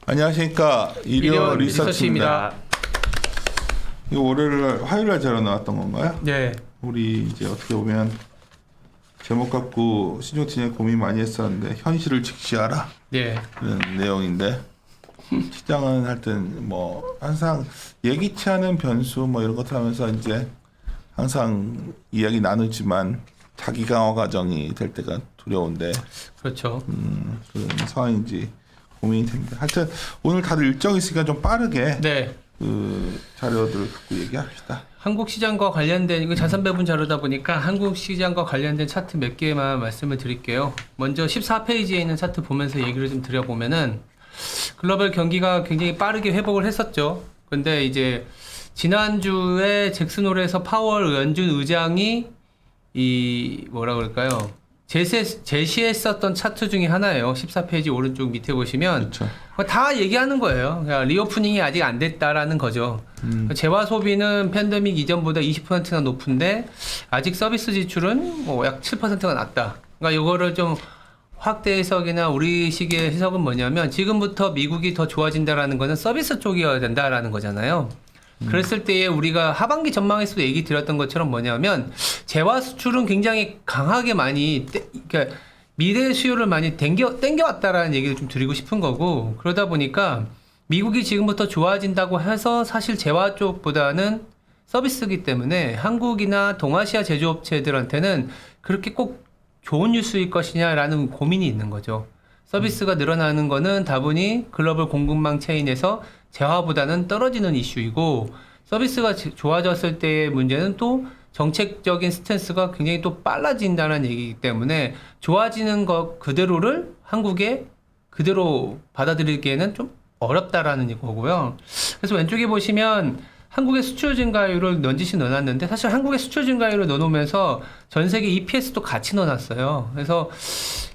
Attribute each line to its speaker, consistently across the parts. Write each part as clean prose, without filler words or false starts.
Speaker 1: 안녕하십니까. 일요 리서치입니다.
Speaker 2: 리서치입니다.
Speaker 1: 이거 월요일날 화요일날 자료 나왔던 건가요?
Speaker 2: 네.
Speaker 1: 우리 이제 어떻게 보면 제목 갖고 신종팀에 고민 많이 했었는데 현실을 직시하라
Speaker 2: 네.
Speaker 1: 그런 내용인데 시장은 하여튼 뭐 항상 예기치 않은 변수 뭐 이런 것들 하면서 이제 항상 이야기 나누지만 자기 강화 과정이 될 때가 두려운데
Speaker 2: 그렇죠.
Speaker 1: 그런 상황인지 고민이 됩니다. 하여튼 오늘 다들 일정이 있으니까 좀 빠르게
Speaker 2: 네.
Speaker 1: 그 자료들 갖고 얘기합시다.
Speaker 2: 한국 시장과 관련된 이거 자산 배분 자료다 보니까 한국 시장과 관련된 차트 몇 개만 말씀을 드릴게요. 먼저 14페이지에 있는 차트 보면서 얘기를 좀 드려보면은 글로벌 경기가 굉장히 빠르게 회복을 했었죠. 근데 이제 지난주에 잭슨홀에서 파월 연준 의장이 이 뭐라 그럴까요? 제시했었던 차트 중에 하나예요. 14페이지 오른쪽 밑에 보시면
Speaker 1: 그렇죠.
Speaker 2: 다 얘기하는 거예요. 그러니까 리오프닝이 아직 안 됐다라는 거죠. 재화 소비는 팬데믹 이전보다 20%나 높은데 아직 서비스 지출은 뭐 약 7%가 낮다. 그러니까 이거를 좀 확대 해석이나 우리식의 해석은 뭐냐면 지금부터 미국이 더 좋아진다라는 거는 서비스 쪽이어야 된다라는 거잖아요. 그랬을 때에 우리가 하반기 전망에서도 얘기 드렸던 것처럼 뭐냐면 재화 수출은 굉장히 강하게 많이 그러니까 미래 수요를 많이 땡겨왔다라는 얘기를 좀 드리고 싶은 거고, 그러다 보니까 미국이 지금부터 좋아진다고 해서 사실 재화 쪽보다는 서비스이기 때문에 한국이나 동아시아 제조업체들한테는 그렇게 꼭 좋은 뉴스일 것이냐라는 고민이 있는 거죠. 서비스가 늘어나는 거는 다분히 글로벌 공급망 체인에서 재화보다는 떨어지는 이슈이고, 서비스가 좋아졌을 때의 문제는 또 정책적인 스탠스가 굉장히 또 빨라진다는 얘기이기 때문에 좋아지는 것 그대로를 한국에 그대로 받아들이기에는 좀 어렵다라는 거고요. 그래서 왼쪽에 보시면 한국의 수출 증가율을 넌지시 넣어놨는데, 사실 한국의 수출 증가율을 넣어놓으면서 전 세계 EPS도 같이 넣어놨어요. 그래서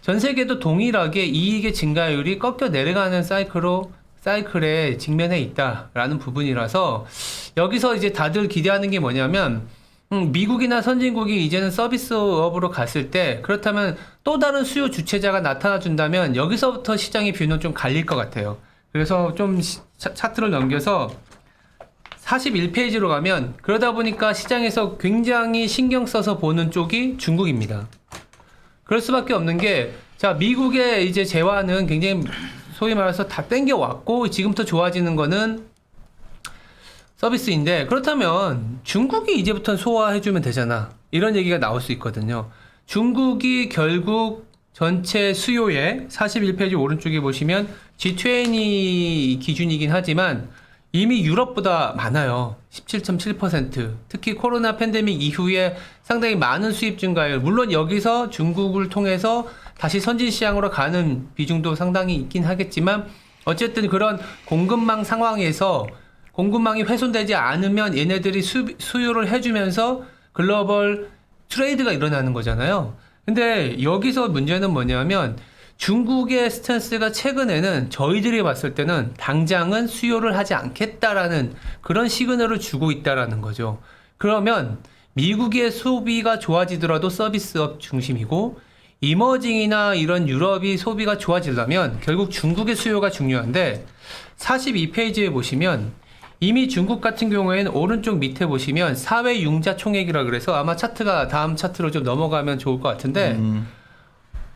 Speaker 2: 전 세계도 동일하게 이익의 증가율이 꺾여 내려가는 사이클에 직면해 있다라는 부분이라서, 여기서 이제 다들 기대하는 게 뭐냐면 미국이나 선진국이 이제는 서비스업으로 갔을 때, 그렇다면 또 다른 수요 주체자가 나타나 준다면 여기서부터 시장의 뷰는 좀 갈릴 것 같아요. 그래서 좀 차트를 넘겨서 41페이지로 가면, 그러다 보니까 시장에서 굉장히 신경 써서 보는 쪽이 중국입니다. 그럴 수밖에 없는 게, 자, 미국의 이제 재화는 굉장히 소위 말해서 다 땡겨왔고 지금부터 좋아지는 거는 서비스인데, 그렇다면 중국이 이제부터 소화해주면 되잖아, 이런 얘기가 나올 수 있거든요. 중국이 결국 전체 수요의 41페이지 오른쪽에 보시면 G20 기준이긴 하지만 이미 유럽보다 많아요. 17.7%. 특히 코로나 팬데믹 이후에 상당히 많은 수입 증가율, 물론 여기서 중국을 통해서 다시 선진 시장으로 가는 비중도 상당히 있긴 하겠지만, 어쨌든 그런 공급망 상황에서 공급망이 훼손되지 않으면 얘네들이 수요를 해주면서 글로벌 트레이드가 일어나는 거잖아요. 근데 여기서 문제는 뭐냐면 중국의 스탠스가 최근에는 저희들이 봤을 때는 당장은 수요를 하지 않겠다라는 그런 시그널을 주고 있다라는 거죠. 그러면 미국의 소비가 좋아지더라도 서비스업 중심이고, 이머징이나 이런 유럽이 소비가 좋아지려면 결국 중국의 수요가 중요한데, 42페이지에 보시면 이미 중국 같은 경우에는 오른쪽 밑에 보시면 사회 융자 총액이라 그래서, 아마 차트가 다음 차트로 좀 넘어가면 좋을 것 같은데,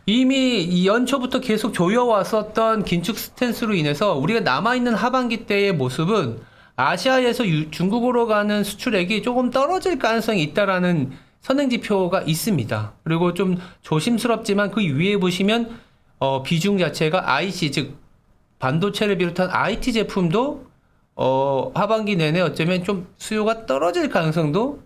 Speaker 2: 이미 이 연초부터 계속 조여왔었던 긴축 스탠스로 인해서 우리가 남아있는 하반기 때의 모습은 아시아에서 중국으로 가는 수출액이 조금 떨어질 가능성이 있다라는 선행지표가 있습니다. 그리고 좀 조심스럽지만 그 위에 보시면 비중 자체가 IC, 즉 반도체를 비롯한 IT 제품도 하반기 내내 어쩌면 좀 수요가 떨어질 가능성도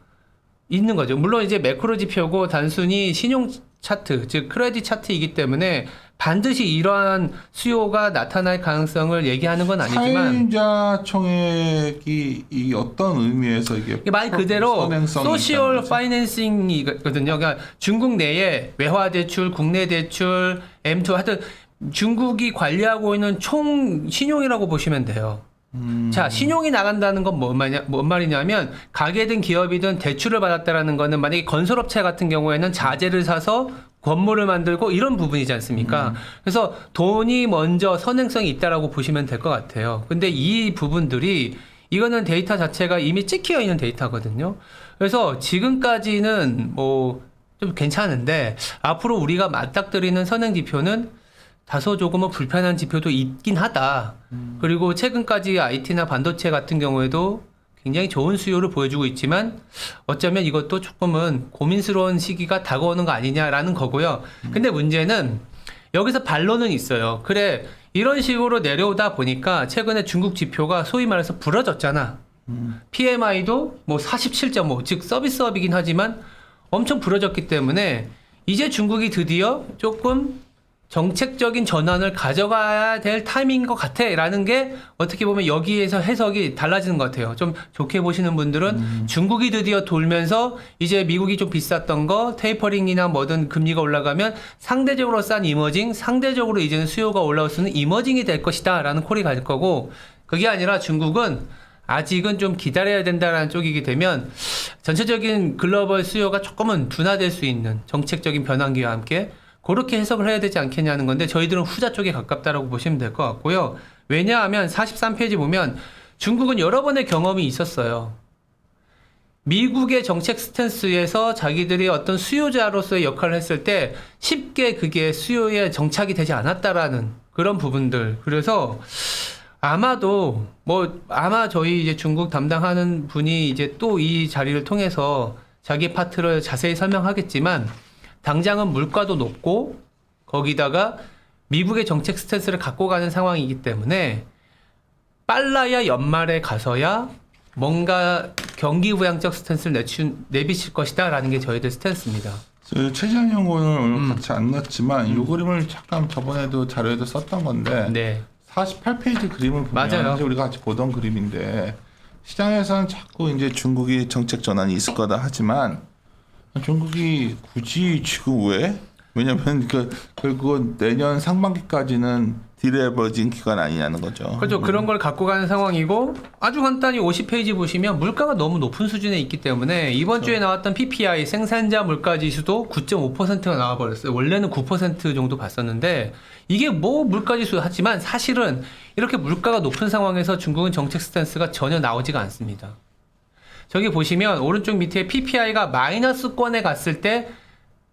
Speaker 2: 있는 거죠. 물론 이제 매크로 지표고 단순히 신용 차트, 즉 크레딧 차트이기 때문에 반드시 이러한 수요가 나타날 가능성을 얘기하는 건 아니지만,
Speaker 1: 사유자 총액이 이 어떤 의미에서 이게
Speaker 2: 말 그대로
Speaker 1: 선행성이
Speaker 2: 소시얼
Speaker 1: 있다는 거죠?
Speaker 2: 파이낸싱이거든요. 그러니까 중국 내에 외화 대출, 국내 대출, M2 하여튼 중국이 관리하고 있는 총 신용이라고 보시면 돼요. 자, 신용이 나간다는 건 뭔 말이냐면 가게든 기업이든 대출을 받았다라는 거는 만약에 건설업체 같은 경우에는 자재를 사서 건물을 만들고 이런 부분이지 않습니까? 그래서 돈이 먼저 선행성이 있다라고 보시면 될 것 같아요. 근데 이 부분들이 이거는 데이터 자체가 이미 찍혀 있는 데이터거든요. 그래서 지금까지는 뭐 좀 괜찮은데 앞으로 우리가 맞닥뜨리는 선행 지표는 다소 조금은 불편한 지표도 있긴 하다. 그리고 최근까지 IT나 반도체 같은 경우에도 굉장히 좋은 수요를 보여주고 있지만 어쩌면 이것도 조금은 고민스러운 시기가 다가오는 거 아니냐라는 거고요. 근데 문제는 여기서 반론은 있어요. 그래, 이런 식으로 내려오다 보니까 최근에 중국 지표가 소위 말해서 부러졌잖아. PMI도 뭐 47.5, 즉 서비스업이긴 하지만 엄청 부러졌기 때문에 이제 중국이 드디어 조금 정책적인 전환을 가져가야 될 타이밍인 것 같아 라는 게 어떻게 보면 여기에서 해석이 달라지는 것 같아요. 좀 좋게 보시는 분들은 중국이 드디어 돌면서 이제 미국이 좀 비쌌던 거 테이퍼링이나 뭐든 금리가 올라가면 상대적으로 싼 이머징, 상대적으로 이제는 수요가 올라올 수 있는 이머징이 될 것이다 라는 콜이 갈 거고, 그게 아니라 중국은 아직은 좀 기다려야 된다라는 쪽이게 되면 전체적인 글로벌 수요가 조금은 둔화될 수 있는 정책적인 변환기와 함께 그렇게 해석을 해야 되지 않겠냐는 건데 저희들은 후자 쪽에 가깝다라고 보시면 될 것 같고요. 왜냐하면 43페이지 보면 중국은 여러 번의 경험이 있었어요. 미국의 정책 스탠스에서 자기들이 어떤 수요자로서의 역할을 했을 때 쉽게 그게 수요에 정착이 되지 않았다라는 그런 부분들. 그래서 아마도 아마 저희 이제 중국 담당하는 분이 이제 또 이 자리를 통해서 자기 파트를 자세히 설명하겠지만 당장은 물가도 높고 거기다가 미국의 정책 스탠스를 갖고 가는 상황이기 때문에 빨라야 연말에 가서야 뭔가 경기부양적 스탠스를 내비칠 것이다 라는 게 저희들 스탠스입니다.
Speaker 1: 최재현 연구원을 오늘 같이 안 넣었지만 이 그림을 잠깐 저번에도 자료에도 썼던 건데
Speaker 2: 네.
Speaker 1: 48페이지 그림을 보면
Speaker 2: 맞아요.
Speaker 1: 사실 우리가 같이 보던 그림인데 시장에서는 자꾸 이제 중국이 정책 전환이 있을 거다 하지만 중국이 굳이 지금 왜? 왜냐면 결국은 내년 상반기까지는 디레버진 기간 아니냐는 거죠.
Speaker 2: 그렇죠. 그런 걸 갖고 가는 상황이고 아주 간단히 50페이지 보시면 물가가 너무 높은 수준에 있기 때문에 이번 주에 나왔던 PPI 생산자 물가 지수도 9.5%가 나와버렸어요. 원래는 9% 정도 봤었는데 이게 뭐 물가 지수 하지만 사실은 이렇게 물가가 높은 상황에서 중국은 정책 스탠스가 전혀 나오지가 않습니다. 저기 보시면 오른쪽 밑에 PPI가 마이너스권에 갔을 때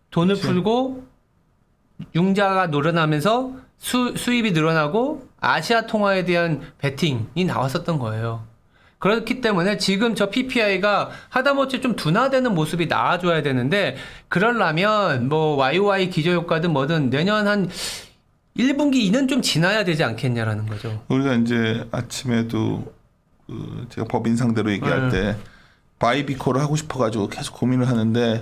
Speaker 2: 돈을 풀고 융자가 늘어나면서 수입이 늘어나고 아시아 통화에 대한 베팅이 나왔었던 거예요. 그렇기 때문에 지금 저 PPI가 하다못해 좀 둔화되는 모습이 나와줘야 되는데 그러려면 뭐 YOY 기저효과든 뭐든 내년 한 1분기 2는 좀 지나야 되지 않겠냐라는 거죠.
Speaker 1: 우리가 이제 아침에도 제가 법인 상대로 얘기할 때 바이비코를 하고 싶어가지고 계속 고민을 하는데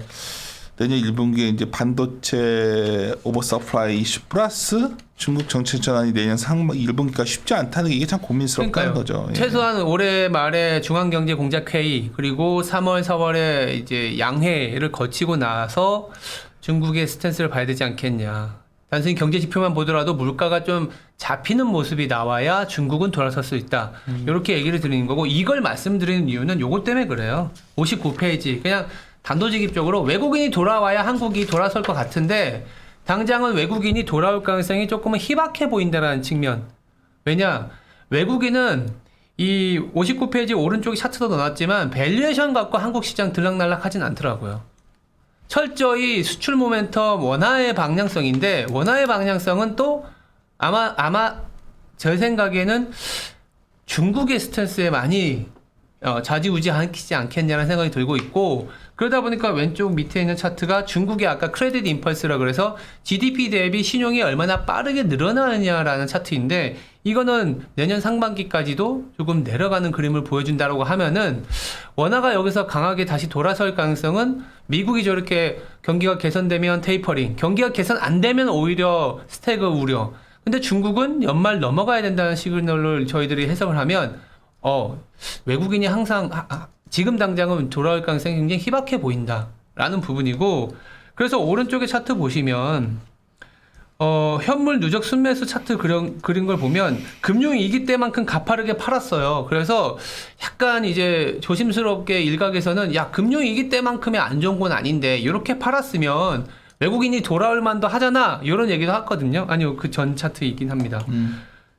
Speaker 1: 내년 1분기에 이제 반도체 오버서플라이 이슈 플러스 중국 정책 전환이 내년 1분기가 쉽지 않다는 게 이게 참 고민스럽다는 거죠. 예.
Speaker 2: 최소한 올해 말에 중앙경제공작회의 그리고 3월, 4월에 이제 양회를 거치고 나서 중국의 스탠스를 봐야 되지 않겠냐. 단순히 경제 지표만 보더라도 물가가 좀 잡히는 모습이 나와야 중국은 돌아설 수 있다. 이렇게 얘기를 드리는 거고 이걸 말씀드리는 이유는 요것 때문에 그래요. 59페이지 그냥 단도직입적으로 외국인이 돌아와야 한국이 돌아설 것 같은데 당장은 외국인이 돌아올 가능성이 조금은 희박해 보인다는 측면. 왜냐? 외국인은 이 59페이지 오른쪽에 차트도 넣어놨지만 밸류에이션 갖고 한국 시장 들락날락 하진 않더라고요. 철저히 수출 모멘텀 원화의 방향성인데 원화의 방향성은 또 아마 제 생각에는 중국의 스탠스에 많이 좌지우지하지 않겠냐는 생각이 들고 있고 그러다 보니까 왼쪽 밑에 있는 차트가 중국의 아까 크레딧 임펄스라 그래서 GDP 대비 신용이 얼마나 빠르게 늘어나느냐라는 차트인데 이거는 내년 상반기까지도 조금 내려가는 그림을 보여준다라고 하면은 원화가 여기서 강하게 다시 돌아설 가능성은 미국이 저렇게 경기가 개선되면 테이퍼링, 경기가 개선 안 되면 오히려 스태그 우려. 근데 중국은 연말 넘어가야 된다는 시그널을 저희들이 해석을 하면 외국인이 항상 지금 당장은 돌아올 가능성이 굉장히 희박해 보인다라는 부분이고 그래서 오른쪽에 차트 보시면 현물 누적 순매수 차트 그린 걸 보면 금융위기 때만큼 가파르게 팔았어요. 그래서 약간 이제 조심스럽게 일각에서는 야, 금융위기 때만큼의 안 좋은 건 아닌데 이렇게 팔았으면 외국인이 돌아올 만도 하잖아. 이런 얘기도 하거든요. 아니요, 그 전 차트이긴 합니다.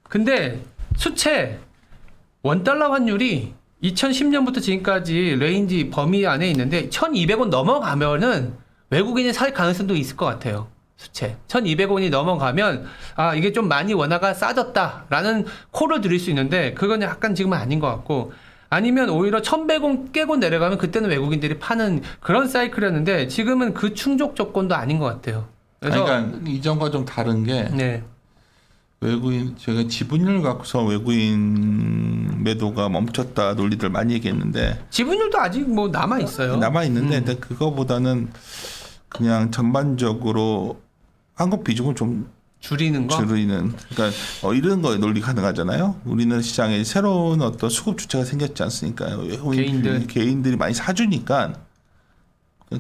Speaker 2: 근데 수채 원달러 환율이 2010년부터 지금까지 레인지 범위 안에 있는데 1200원 넘어가면은 외국인이 살 가능성도 있을 것 같아요. 수채 1200원이 넘어가면 아 이게 좀 많이 원화가 싸졌다라는 콜을 드릴 수 있는데 그건 약간 지금은 아닌 것 같고 아니면 오히려 1100원 깨고 내려가면 그때는 외국인들이 파는 그런 사이클이었는데 지금은 그 충족 조건도 아닌 것 같아요. 그래서
Speaker 1: 그러니까 이전과 좀 다른 게
Speaker 2: 네.
Speaker 1: 외국인 제가 지분율 갖고서 외국인 매도가 멈췄다 논리들 많이 얘기했는데
Speaker 2: 지분율도 아직 뭐 남아 있어요.
Speaker 1: 남아 있는데 근데 그거보다는 그냥 전반적으로 한국 비중을 좀
Speaker 2: 줄이는 거.
Speaker 1: 줄이는 그러니까 이런 거에 논리 가능하잖아요. 우리는 시장에 새로운 어떤 수급 주체가 생겼지 않습니까? 개인들이 많이 사주니까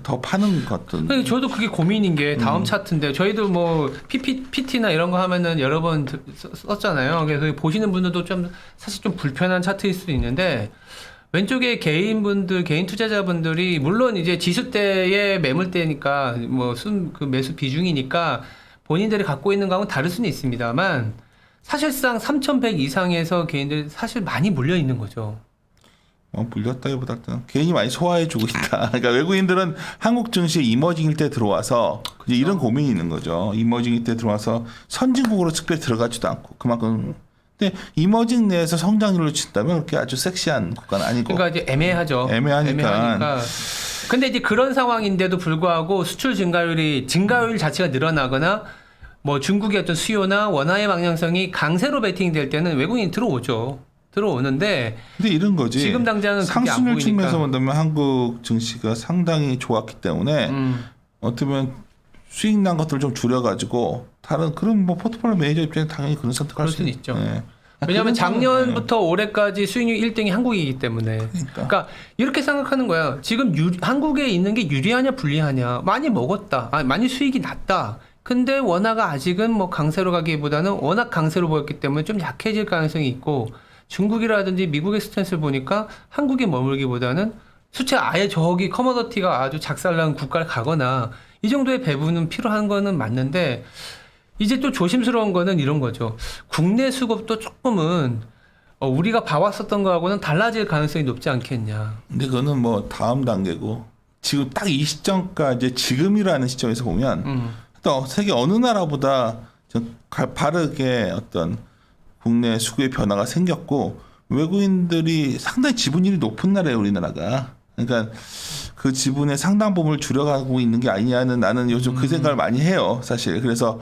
Speaker 1: 더 파는 것들.
Speaker 2: 그러니까 저도 그게 고민인 게 다음 차트인데 저희도 뭐 PT나 이런 거 하면은 여러 번 썼잖아요. 그래서 보시는 분들도 좀 사실 좀 불편한 차트일 수도 있는데 왼쪽에 개인분들, 개인 투자자분들이 물론 이제 지수대의 매물대니까 뭐 그 매수 비중이니까 본인들이 갖고 있는 거하고는 다를 수는 있습니다만 사실상 3,100 이상에서 개인들이 사실 많이 몰려 있는 거죠.
Speaker 1: 물렸다기보다는 개인이 많이 소화해주고 있다. 그러니까 외국인들은 한국 증시에 이머징일 때 들어와서 이제 이런 고민이 있는 거죠. 이머징일 때 들어와서 선진국으로 특별히 들어가지도 않고 그만큼. 근데 이머징 내에서 성장률을 친다면 그렇게 아주 섹시한 국가는 아니고.
Speaker 2: 그러니까 이제 애매하죠.
Speaker 1: 애매하니까.
Speaker 2: 근데 이제 그런 상황인데도 불구하고 수출 증가율 자체가 늘어나거나 뭐 중국의 어떤 수요나 원화의 방향성이 강세로 베팅될 때는 외국인이 들어오는데
Speaker 1: 근데 이런 거지.
Speaker 2: 지금 당장은 그게 안
Speaker 1: 상승률
Speaker 2: 보이니까.
Speaker 1: 측면에서 본다면 한국 증시가 상당히 좋았기 때문에 어떻게 보면 수익 난 것들을 좀 줄여가지고 다른 그런 뭐 포트폴리오 매니저 입장에 당연히 그런 선택할
Speaker 2: 그럴
Speaker 1: 수
Speaker 2: 수는 있죠.
Speaker 1: 네.
Speaker 2: 왜냐하면
Speaker 1: 그런
Speaker 2: 작년부터 올해까지 수익률 1등이 한국이기 때문에. 그러니까 이렇게 생각하는 거야. 지금 한국에 있는 게 유리하냐 불리하냐. 많이 먹었다. 많이 수익이 났다. 근데 원화가 아직은 뭐 강세로 가기보다는 워낙 강세로 보였기 때문에 좀 약해질 가능성이 있고 중국이라든지 미국의 스탠스를 보니까 한국에 머물기보다는 수채 아예 저기 커머더티가 아주 작살난 국가를 가거나 이 정도의 배분은 필요한 거는 맞는데 이제 또 조심스러운 거는 이런 거죠. 국내 수급도 조금은 우리가 봐왔었던 거하고는 달라질 가능성이 높지 않겠냐.
Speaker 1: 근데 그거는 뭐 다음 단계고 지금 딱 이 시점까지 지금이라는 시점에서 보면 또 세계 어느 나라보다 좀 바르게 어떤 국내 수급의 변화가 생겼고 외국인들이 상당히 지분율이 높은 나라예요 우리나라가. 그러니까 그 지분의 상당 부분을 줄여가고 있는 게 아니냐는 나는 요즘 그 생각을 많이 해요 사실. 그래서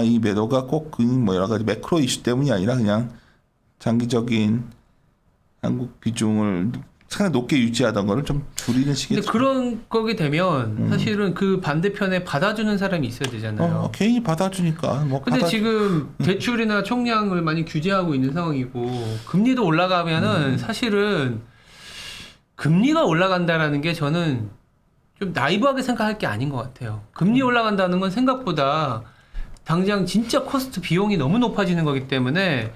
Speaker 1: 이 매도가 꼭 뭐 여러 가지 매크로 이슈 때문이 아니라 그냥 장기적인 한국 비중을 상당히 높게 유지하던 거를 좀 줄이는 시기죠.
Speaker 2: 근데 그런 거게 되면 사실은 그 반대편에 받아주는 사람이 있어야 되잖아요.
Speaker 1: 개인이 받아주니까.
Speaker 2: 근데 지금 대출이나 총량을 많이 규제하고 있는 상황이고 금리도 올라가면은 사실은 금리가 올라간다라는 게 저는 좀 나이브하게 생각할 게 아닌 것 같아요. 금리 올라간다는 건 생각보다 당장 진짜 코스트 비용이 너무 높아지는 거기 때문에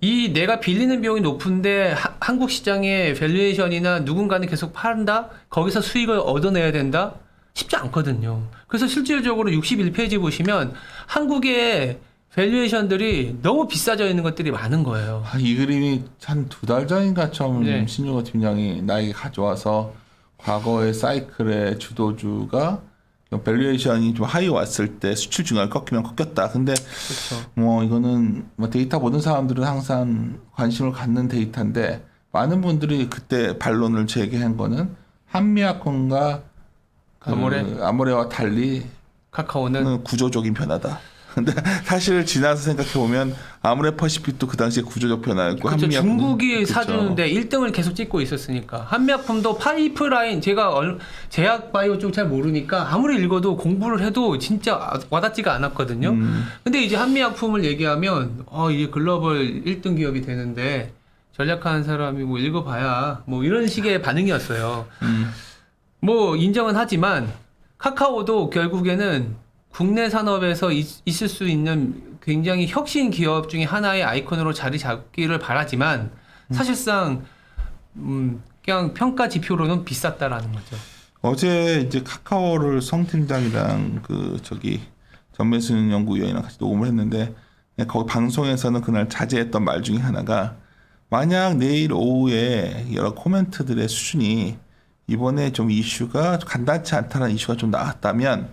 Speaker 2: 이 내가 빌리는 비용이 높은데 한국 시장의 밸류에이션이나 누군가는 계속 판다? 거기서 수익을 얻어내야 된다? 쉽지 않거든요. 그래서 실질적으로 61페이지 보시면 한국의 밸류에이션들이 너무 비싸져 있는 것들이 많은 거예요.
Speaker 1: 이 그림이 한 2달 전인가 처음
Speaker 2: 네.
Speaker 1: 신용호 팀장이 나에게 가져와서 과거의 사이클의 주도주가 밸류에이션이 좀 하이 왔을 때 수출 증가를 꺾이면 꺾였다. 근데
Speaker 2: 그렇죠.
Speaker 1: 뭐 이거는 뭐 데이터 보는 사람들은 항상 관심을 갖는 데이터인데 많은 분들이 그때 반론을 제기한 거는 한미약권과 아모레와 달리
Speaker 2: 카카오는
Speaker 1: 구조적인 변화다. 근데 사실 지나서 생각해 보면 아모레 퍼시픽도 그 당시에 구조적 변화였고
Speaker 2: 그렇죠. 중국이
Speaker 1: 그쵸.
Speaker 2: 사주는데 1등을 계속 찍고 있었으니까 한미약품도 파이프라인 제가 제약 바이오 쪽 잘 모르니까 아무리 읽어도 공부를 해도 진짜 와닿지가 않았거든요. 근데 이제 한미약품을 얘기하면 이게 글로벌 1등 기업이 되는데 전략하는 사람이 뭐 읽어봐야 뭐 이런 식의 반응이었어요. 뭐 인정은 하지만 카카오도 결국에는 국내 산업에서 있을 수 있는 굉장히 혁신 기업 중에 하나의 아이콘으로 자리 잡기를 바라지만 사실상 그냥 평가 지표로는 비쌌다라는 거죠.
Speaker 1: 어제 이제 카카오를 성 팀장이랑 전매순 연구위원이랑 같이 녹음을 했는데 그냥 거기 방송에서는 그날 자제했던 말 중에 하나가 만약 내일 오후에 여러 코멘트들의 수준이 이번에 좀 이슈가 간단치 않다는 이슈가 좀 나왔다면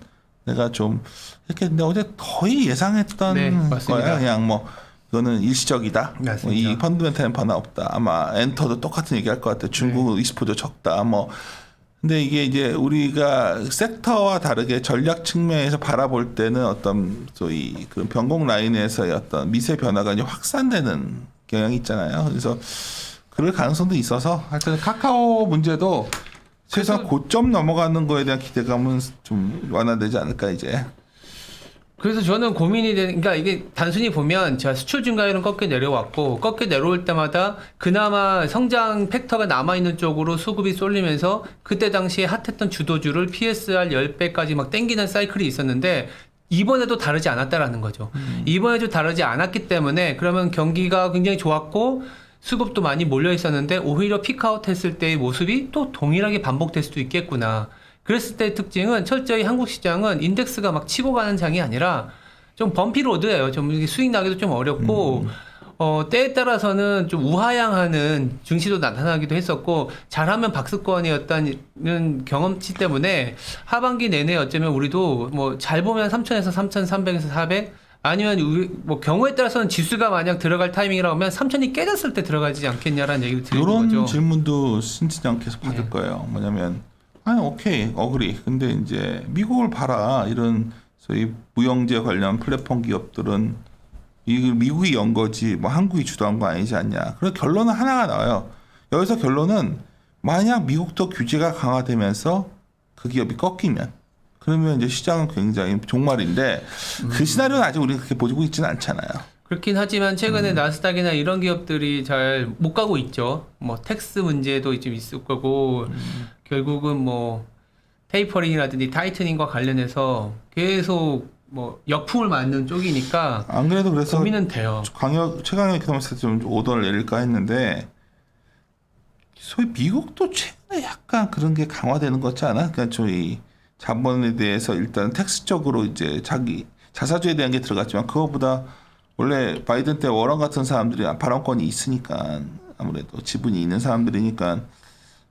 Speaker 1: 내가 좀 이렇게 근데 어제 거의 예상했던
Speaker 2: 네, 맞습니다.
Speaker 1: 거야. 그냥 뭐 이거는 일시적이다.
Speaker 2: 맞습니다.
Speaker 1: 뭐 이 펀드멘탈은 변화 없다. 아마 엔터도 똑같은 얘기할 것 같아. 중국 익스포저 적다. 뭐 근데 이게 이제 우리가 섹터와 다르게 전략 측면에서 바라볼 때는 어떤 소위 그런 변곡 라인에서의 어떤 미세 변화가 이제 확산되는 경향이 있잖아요. 그래서 그럴 가능성도 있어서 하여튼 카카오 문제도 최소한 고점 넘어가는 거에 대한 기대감은 좀 완화되지 않을까 이제.
Speaker 2: 그래서 저는 고민이 되는, 그러니까 이게 단순히 보면 제가 수출 증가율은 꺾여 내려왔고 꺾여 내려올 때마다 그나마 성장 팩터가 남아있는 쪽으로 수급이 쏠리면서 그때 당시에 핫했던 주도주를 PSR 10배까지 막 땡기는 사이클이 있었는데 이번에도 다르지 않았다라는 거죠. 이번에도 다르지 않았기 때문에 그러면 경기가 굉장히 좋았고 수급도 많이 몰려 있었는데 오히려 피크아웃 했을 때의 모습이 또 동일하게 반복될 수도 있겠구나. 그랬을 때의 특징은 철저히 한국 시장은 인덱스가 막 치고 가는 장이 아니라 좀 범피로드예요. 좀 이게 수익 나기도 좀 어렵고 때에 따라서는 좀 우하향하는 증시도 나타나기도 했었고 잘하면 박스권이었다는 경험치 때문에 하반기 내내 어쩌면 우리도 뭐 잘 보면 3,000에서 3,300에서 400 아니면 뭐 경우에 따라서는 지수가 만약 들어갈 타이밍이라고 하면 3,000이 깨졌을 때 들어가지 않겠냐라는 얘기를 드리는 거죠.
Speaker 1: 이런 질문도 신지장께서 받을 거예요. 뭐냐면 아니 오케이 어그리. 근데 이제 미국을 봐라. 이런 소위 무형제 관련 플랫폼 기업들은 이 미국이 연 거지 뭐 한국이 주도한 거 아니지 않냐. 그래서 결론은 하나가 나와요. 여기서 결론은 만약 미국도 규제가 강화되면서 그 기업이 꺾이면 그러면 이제 시장은 굉장히 종말인데 그 시나리오는 아직 우리가 그렇게 보고 있지는 않잖아요.
Speaker 2: 그렇긴 하지만 최근에 나스닥이나 이런 기업들이 잘 못 가고 있죠. 뭐 텍스 문제도 좀 있을 거고 결국은 뭐 테이퍼링이라든지 타이트닝과 관련해서 계속 뭐 역풍을 맞는 쪽이니까
Speaker 1: 안 그래도 그래서
Speaker 2: 고민은 돼요.
Speaker 1: 최강력 이코노미스트 좀 오더를 내릴까 했는데 소위 미국도 최근에 약간 그런 게 강화되는 것 같지 않아? 그러니까 저희 자본에 대해서 일단 텍스적으로 이제 자기 자사주에 대한 게 들어갔지만 그거보다 원래 바이든 때 워런 같은 사람들이 발언권이 있으니까 아무래도 지분이 있는 사람들이니까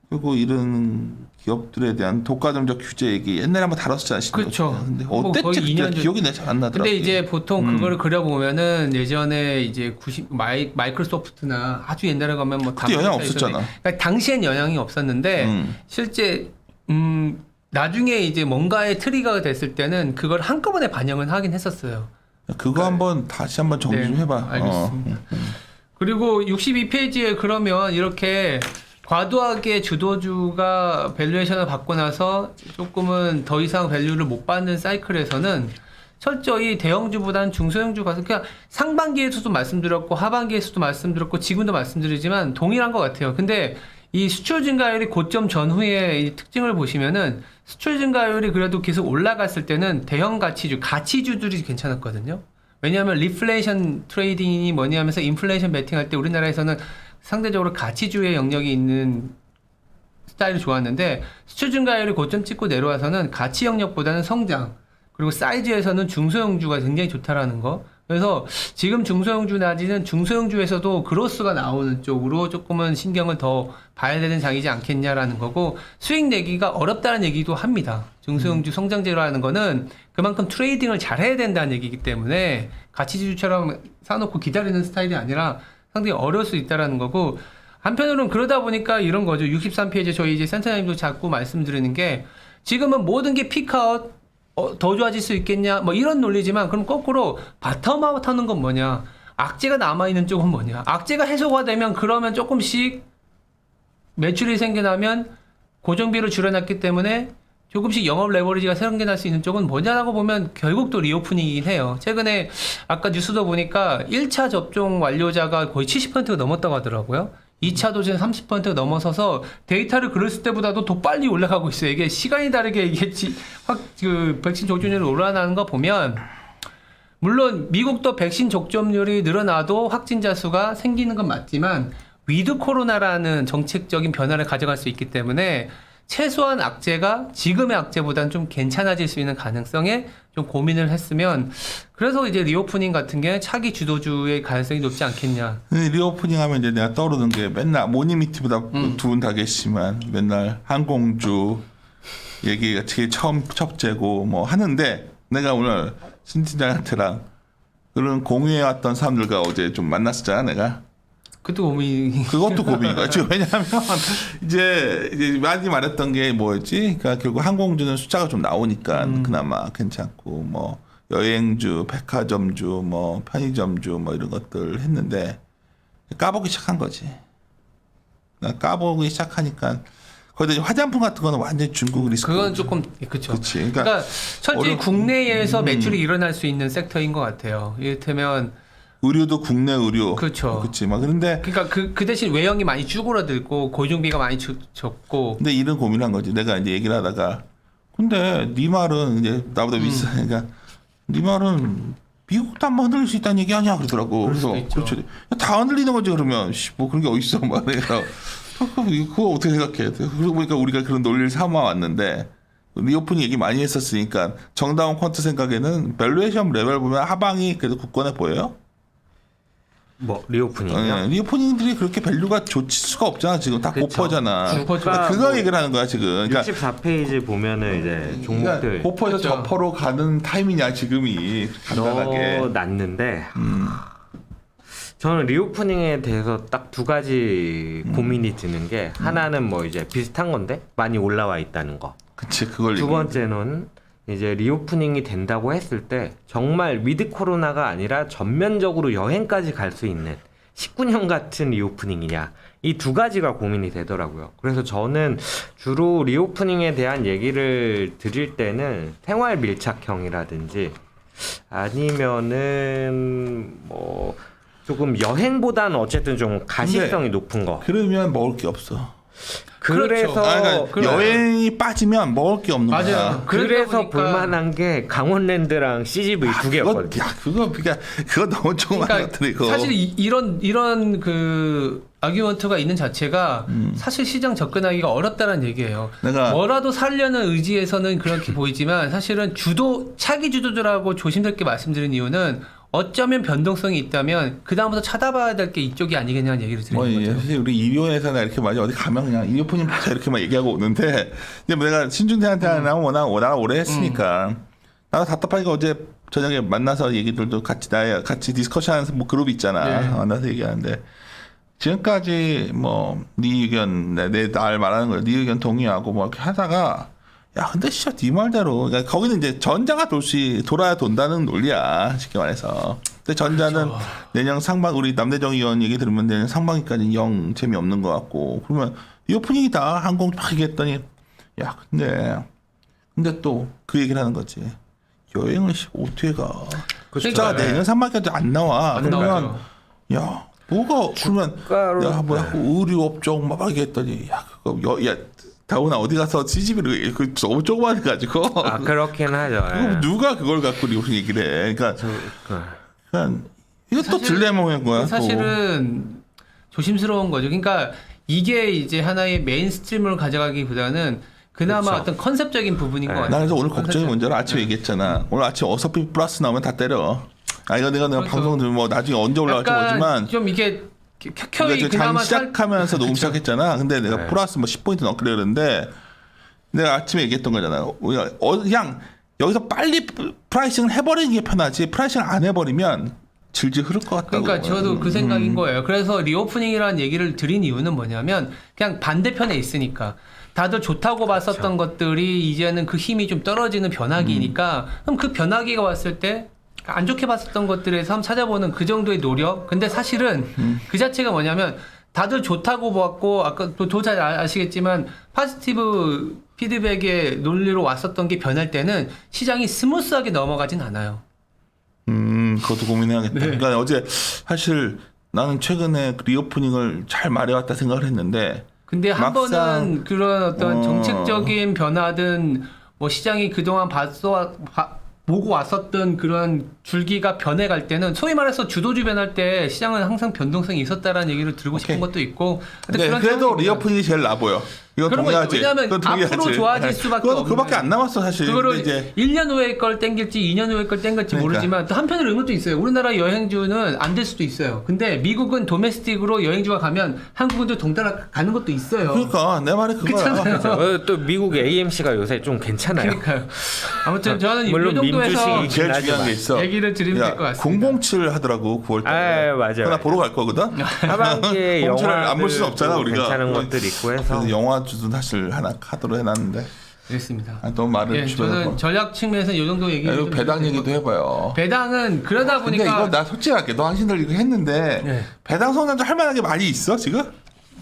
Speaker 1: 그리고 이런 기업들에 대한 독과점적 규제 얘기 옛날에 한번 다뤘었잖아요.
Speaker 2: 그렇죠.
Speaker 1: 근데
Speaker 2: 뭐
Speaker 1: 어땠지
Speaker 2: 거의
Speaker 1: 그때
Speaker 2: 2년
Speaker 1: 기억이 잘 안 나더라고요.
Speaker 2: 근데 이제 보통 그거를 그려보면은 예전에 이제 마이크로소프트나 아주 옛날에 가면 뭐
Speaker 1: 그때 영향 없었잖아.
Speaker 2: 그러니까 당시엔 영향이 없었는데 실제 나중에 이제 뭔가의 트리거가 됐을 때는 그걸 한꺼번에 반영을 하긴 했었어요.
Speaker 1: 그거 한번 다시 한번 정리 좀 해봐.
Speaker 2: 알겠습니다. 그리고 62페이지에 그러면 이렇게 과도하게 주도주가 밸류에이션을 받고 나서 조금은 더 이상 밸류를 못 받는 사이클에서는 철저히 대형주보다는 중소형주가 그냥 상반기에서도 말씀드렸고 하반기에서도 말씀드렸고 지금도 말씀드리지만 동일한 것 같아요. 근데 이 수출 증가율이 고점 전후의 이 특징을 보시면은 수출 증가율이 그래도 계속 올라갔을 때는 대형 가치주들이 괜찮았거든요. 왜냐하면 리플레이션 트레이딩이 뭐냐 하면서 인플레이션 베팅할 때 우리나라에서는 상대적으로 가치주의 영역이 있는 스타일이 좋았는데 수출 증가율이 고점 찍고 내려와서는 가치 영역보다는 성장 그리고 사이즈에서는 중소형주가 굉장히 좋다라는 거. 그래서 지금 중소형주 내지는 중소형주에서도 그로스가 나오는 쪽으로 조금은 신경을 더 봐야 되는 장이지 않겠냐라는 거고 수익 내기가 어렵다는 얘기도 합니다. 중소형주 성장제로라는 거는 그만큼 트레이딩을 잘해야 된다는 얘기이기 때문에 가치주처럼 사놓고 기다리는 스타일이 아니라 상당히 어려울 수 있다라는 거고 한편으로는 그러다 보니까 이런 거죠. 63페이지 저희 이제 센터장님도 자꾸 말씀드리는 게 지금은 모든 게 피크아웃 더 좋아질 수 있겠냐 뭐 이런 논리지만 그럼 거꾸로 바텀아웃 하는 건 뭐냐 악재가 남아있는 쪽은 뭐냐 악재가 해소가 되면 그러면 조금씩 매출이 생겨나면 고정비를 줄여놨기 때문에 조금씩 영업 레버리지가 생겨날 수 있는 쪽은 뭐냐라고 보면 결국 또 리오프닝이긴 해요. 최근에 아까 뉴스도 보니까 1차 접종 완료자가 거의 70%가 넘었다고 하더라고요. 2차 도전 30%가 넘어서서 데이터를 그렸을 때보다도 더 빨리 올라가고 있어요. 이게 시간이 다르게 이게 그 백신 접종률이 올라가는 거 보면 물론 미국도 백신 접종률이 늘어나도 확진자 수가 생기는 건 맞지만 위드 코로나라는 정책적인 변화를 가져갈 수 있기 때문에 최소한 악재가 지금의 악재보다는 좀 괜찮아질 수 있는 가능성에 좀 고민을 했으면 그래서 이제 리오프닝 같은 게 차기 주도주의 가능성이 높지 않겠냐.
Speaker 1: 리오프닝 하면 이제 내가 떠오르는 게 맨날 모니미티보다 두 분 다 계시지만 맨날 항공주 얘기가 제일 첫째고 뭐 하는데 내가 오늘 신 팀장한테랑 그런 공유해왔던 사람들과 어제 좀 만났었잖아 내가.
Speaker 2: 그것도
Speaker 1: 그것도 고민인 거야. 지금 왜냐하면 이제 많이 말했던 게 뭐였지? 그러니까 결국 항공주는 숫자가 좀 나오니까 그나마 괜찮고 뭐 여행주, 백화점주, 뭐 편의점주 뭐 이런 것들 했는데 까보기 시작한 거지. 까보기 시작하니까 거기다 화장품 같은 거는 완전 히 중국 리스크.
Speaker 2: 그건 조금 그렇죠.
Speaker 1: 그치.
Speaker 2: 그러니까 철저히 국내에서 매출이 일어날 수 있는 섹터인 것 같아요. 이를테면
Speaker 1: 의료도 국내 의료.
Speaker 2: 그렇죠.
Speaker 1: 그렇지. 막 그런데
Speaker 2: 그러니까 그 대신 외형이 많이 쭈그러들고 고용비가 많이 적고.
Speaker 1: 근데 이런 고민한 거지. 내가 이제 얘기를 하다가 근데 네 말은 이제 나보다 비싸니까 네 말은 미국도 한번 흔들릴 수 있다는 얘기 아니야 그러더라고. 그래서 그렇죠. 다 흔들리는 거지 그러면 뭐 그런 게 어딨어 말해서 그거 어떻게 생각해? 그러고 보니까 우리가 그런 논리를 삼아 왔는데 리오프닝 얘기 많이 했었으니까 정다운 퀀트 생각에는 밸류에이션 레벨 보면 하방이 그래도 굳건해 보여요.
Speaker 3: 뭐 리오프닝이요?
Speaker 1: 네, 리오프닝들이 그렇게 밸류가 좋을 수가 없잖아 지금 다
Speaker 3: 그쵸.
Speaker 1: 고퍼잖아.
Speaker 2: 고퍼가
Speaker 1: 그거 얘기를 하는 거야 지금. 그러니까
Speaker 3: 64페이지 보면은 이제 종목들
Speaker 1: 고퍼에서
Speaker 2: 그렇죠.
Speaker 1: 저퍼로 가는 타임이냐 지금이 간단하게.
Speaker 3: 넣어놨는데 저는 리오프닝에 대해서 딱 두 가지 고민이 드는 게 하나는 뭐 이제 비슷한 건데 많이 올라와 있다는 거.
Speaker 1: 그치 그걸.
Speaker 3: 두 번째는 이제 리오프닝이 된다고 했을 때 정말 위드 코로나가 아니라 전면적으로 여행까지 갈 수 있는 19년 같은 리오프닝이냐 이 두 가지가 고민이 되더라고요. 그래서 저는 주로 리오프닝에 대한 얘기를 드릴 때는 생활 밀착형이라든지 아니면은 뭐 조금 여행보다는 어쨌든 좀 가시성이 높은 거.
Speaker 1: 그러면 먹을 게 없어.
Speaker 3: 그래서
Speaker 1: 그러니까 여행이 빠지면 먹을 게 없는
Speaker 2: 맞아요.
Speaker 1: 거야.
Speaker 3: 그래서
Speaker 2: 보니까-
Speaker 3: 볼만한 게 강원랜드랑 CGV 두 개였거든요.
Speaker 1: 그거 너무 조그만
Speaker 2: 그러니까
Speaker 1: 것들 이거.
Speaker 2: 사실 이런 그 아규먼트가 있는 자체가 사실 시장 접근하기가 어렵다는 얘기예요.
Speaker 1: 내가-
Speaker 2: 뭐라도 살려는 의지에서는 그렇게 보이지만 사실은 차기 주도주라고 조심스럽게 말씀드린 이유는 어쩌면 변동성이 있다면 그 다음부터 찾아봐야 될 게 이쪽이 아니겠냐는 얘기를
Speaker 1: 뭐
Speaker 2: 드리는 거죠.
Speaker 1: 사실 우리 이료회사나 이렇게 많이 어디 가면 그냥 이료프님 보자 이렇게만 얘기하고 오는데 근데 내가 신중대한테 하나 워낙 오래 했으니까 나도 답답하니까 어제 저녁에 만나서 얘기들도 같이 디스커션하는 뭐 그룹 있잖아.
Speaker 2: 네.
Speaker 1: 만나서 얘기하는데 지금까지 뭐 네 의견 날 말하는 거 네 의견 동의하고 뭐 이렇게 하다가 야 근데 진짜 네 말대로 그러니까 거기는 이제 전자가 돌아야 돈다는 논리야 쉽게 말해서. 근데 전자는
Speaker 2: 그렇죠.
Speaker 1: 내년 상반 우리 남대정 의원 얘기 들으면 내년 상반기까지 영 재미없는 것 같고 그러면 리오프닝이다 항공 막 얘기했더니 야 근데 또 그 얘기를 하는 거지. 여행을 어떻게 가? 숫자가
Speaker 2: 그러니까,
Speaker 1: 내년 상반기까지 안 나와.
Speaker 2: 안
Speaker 1: 그러면
Speaker 2: 나와요.
Speaker 1: 야 뭐가 그러면 야 뭐야 의류 업종 막 얘기했더니 야 그거 야 다우나 어디 가서 CGV를 그 너무 조그만 가지고
Speaker 3: 아 그렇긴 하죠. 예.
Speaker 1: 누가 그걸 갖고 리오프닝 얘기를 해. 그러니까 이것도
Speaker 2: 사실-
Speaker 1: 딜레마인 거야. 또.
Speaker 2: 사실은 조심스러운 거죠. 그러니까 이게 이제 하나의 메인스트림으로 가져가기보다는 그나마
Speaker 3: 그렇죠.
Speaker 2: 어떤 컨셉적인 부분인 것 같아요.
Speaker 1: 나 그래서 오늘 걱정이 뭔지 알아? 아침에 얘기했잖아. 오늘 아침 어서피 플러스 나오면 다 때려. 이거 내가
Speaker 2: 그래서
Speaker 1: 방송 들으면 뭐 나중에 언제 올라갈지
Speaker 2: 약간
Speaker 1: 모르지만
Speaker 2: 좀 이게 켜켜이
Speaker 1: 우리가 장
Speaker 2: 그나마
Speaker 1: 시작하면서 녹음 시작했잖아. 근데 내가
Speaker 3: 네.
Speaker 1: 플러스 뭐 10포인트 넣기로 그랬는데 내가 아침에 얘기했던 거잖아. 우리가 그냥 여기서 빨리 프라이싱을 해버리는 게 편하지. 프라이싱을 안 해버리면 질질 흐를 것 같다고.
Speaker 2: 그러니까 저도 그 생각인 거예요. 그래서 리오프닝이라는 얘기를 드린 이유는 뭐냐면 그냥 반대편에 있으니까 다들 좋다고 봤었던 것들이 이제는 그 힘이 좀 떨어지는 변화기니까 그럼 그 변화기가 왔을 때 안 좋게 봤었던 것들에서 한번 찾아보는 그 정도의 노력. 근데 사실은 그 자체가 뭐냐면 다들 좋다고 봤고 아까 또 잘 아시겠지만 포지티브 피드백의 논리로 왔었던 게 변할 때는 시장이 스무스하게 넘어가진 않아요.
Speaker 1: 그것도 고민해야겠다.
Speaker 2: 네.
Speaker 1: 그러니까 어제 사실 나는 최근에 그 리오프닝을 잘 말해왔다 생각을 했는데
Speaker 2: 근데 한
Speaker 1: 막상-
Speaker 2: 번은 그런 어떤
Speaker 1: 어.
Speaker 2: 정책적인 변화든 뭐 시장이 그동안 보고 왔었던 그런 줄기가 변해갈 때는 소위 말해서 주도주 변할 때 시장은 항상 변동성이 있었다라는 얘기를 들고 싶은
Speaker 1: 오케이.
Speaker 2: 것도 있고. 근데
Speaker 1: 네,
Speaker 2: 그런
Speaker 1: 그래도
Speaker 2: 상황이면
Speaker 1: 리오프닝이 제일 나 보여. 이거
Speaker 2: 그런 거 있죠.
Speaker 1: 동의하지.
Speaker 2: 왜냐하면
Speaker 1: 그건 동의하지.
Speaker 2: 앞으로 좋아질
Speaker 1: 네.
Speaker 2: 수밖에
Speaker 1: 그건
Speaker 2: 없는.
Speaker 1: 그밖에 안 남았어 사실.
Speaker 2: 그거를
Speaker 1: 근데 이제
Speaker 2: 1년 후에 걸 땡길지 2년 후에 걸 땡길지
Speaker 1: 그러니까.
Speaker 2: 모르지만 또 한편으로 이런 것도 있어요. 우리나라 여행주는 안 될 수도 있어요. 근데 미국은 도메스틱으로 여행주가 가면 한국은 또 동따라 가는 것도 있어요.
Speaker 1: 그러니까 내 말이 그거야.
Speaker 2: 그렇잖아요.
Speaker 3: 또 미국 AMC가 요새 좀 괜찮아요.
Speaker 2: 그러니까요. 아무튼 저는 이
Speaker 3: 물론
Speaker 2: 정도에서
Speaker 3: 민주주의-
Speaker 1: 제일
Speaker 3: 하지만.
Speaker 1: 중요한 게 있어.
Speaker 2: 얘기를 드리면 될 것 같습니다.
Speaker 1: 007 하더라고 9월달에.
Speaker 3: 아, 맞아요.
Speaker 1: 그나 보러 갈 거거든.
Speaker 3: 하반기에
Speaker 1: 공천을
Speaker 3: 영화들
Speaker 1: 안볼 수는 없잖아, 우리가.
Speaker 3: 괜찮은 것들 있고 해서
Speaker 1: 그래서 영화주도 사실 하나 카드로 해놨는데
Speaker 2: 그렇습니다.
Speaker 1: 너무 말을
Speaker 2: 예,
Speaker 1: 주변에서.
Speaker 2: 저는 전략 측면에서 이 정도 얘기.
Speaker 1: 그리고 배당 얘기도 해봐요.
Speaker 2: 배당은 그러다
Speaker 1: 근데
Speaker 2: 보니까
Speaker 1: 이거 나 솔직히 할게. 너 당신들 이거 했는데
Speaker 2: 네.
Speaker 1: 배당 성장도 할 만한 게 많이 있어 지금?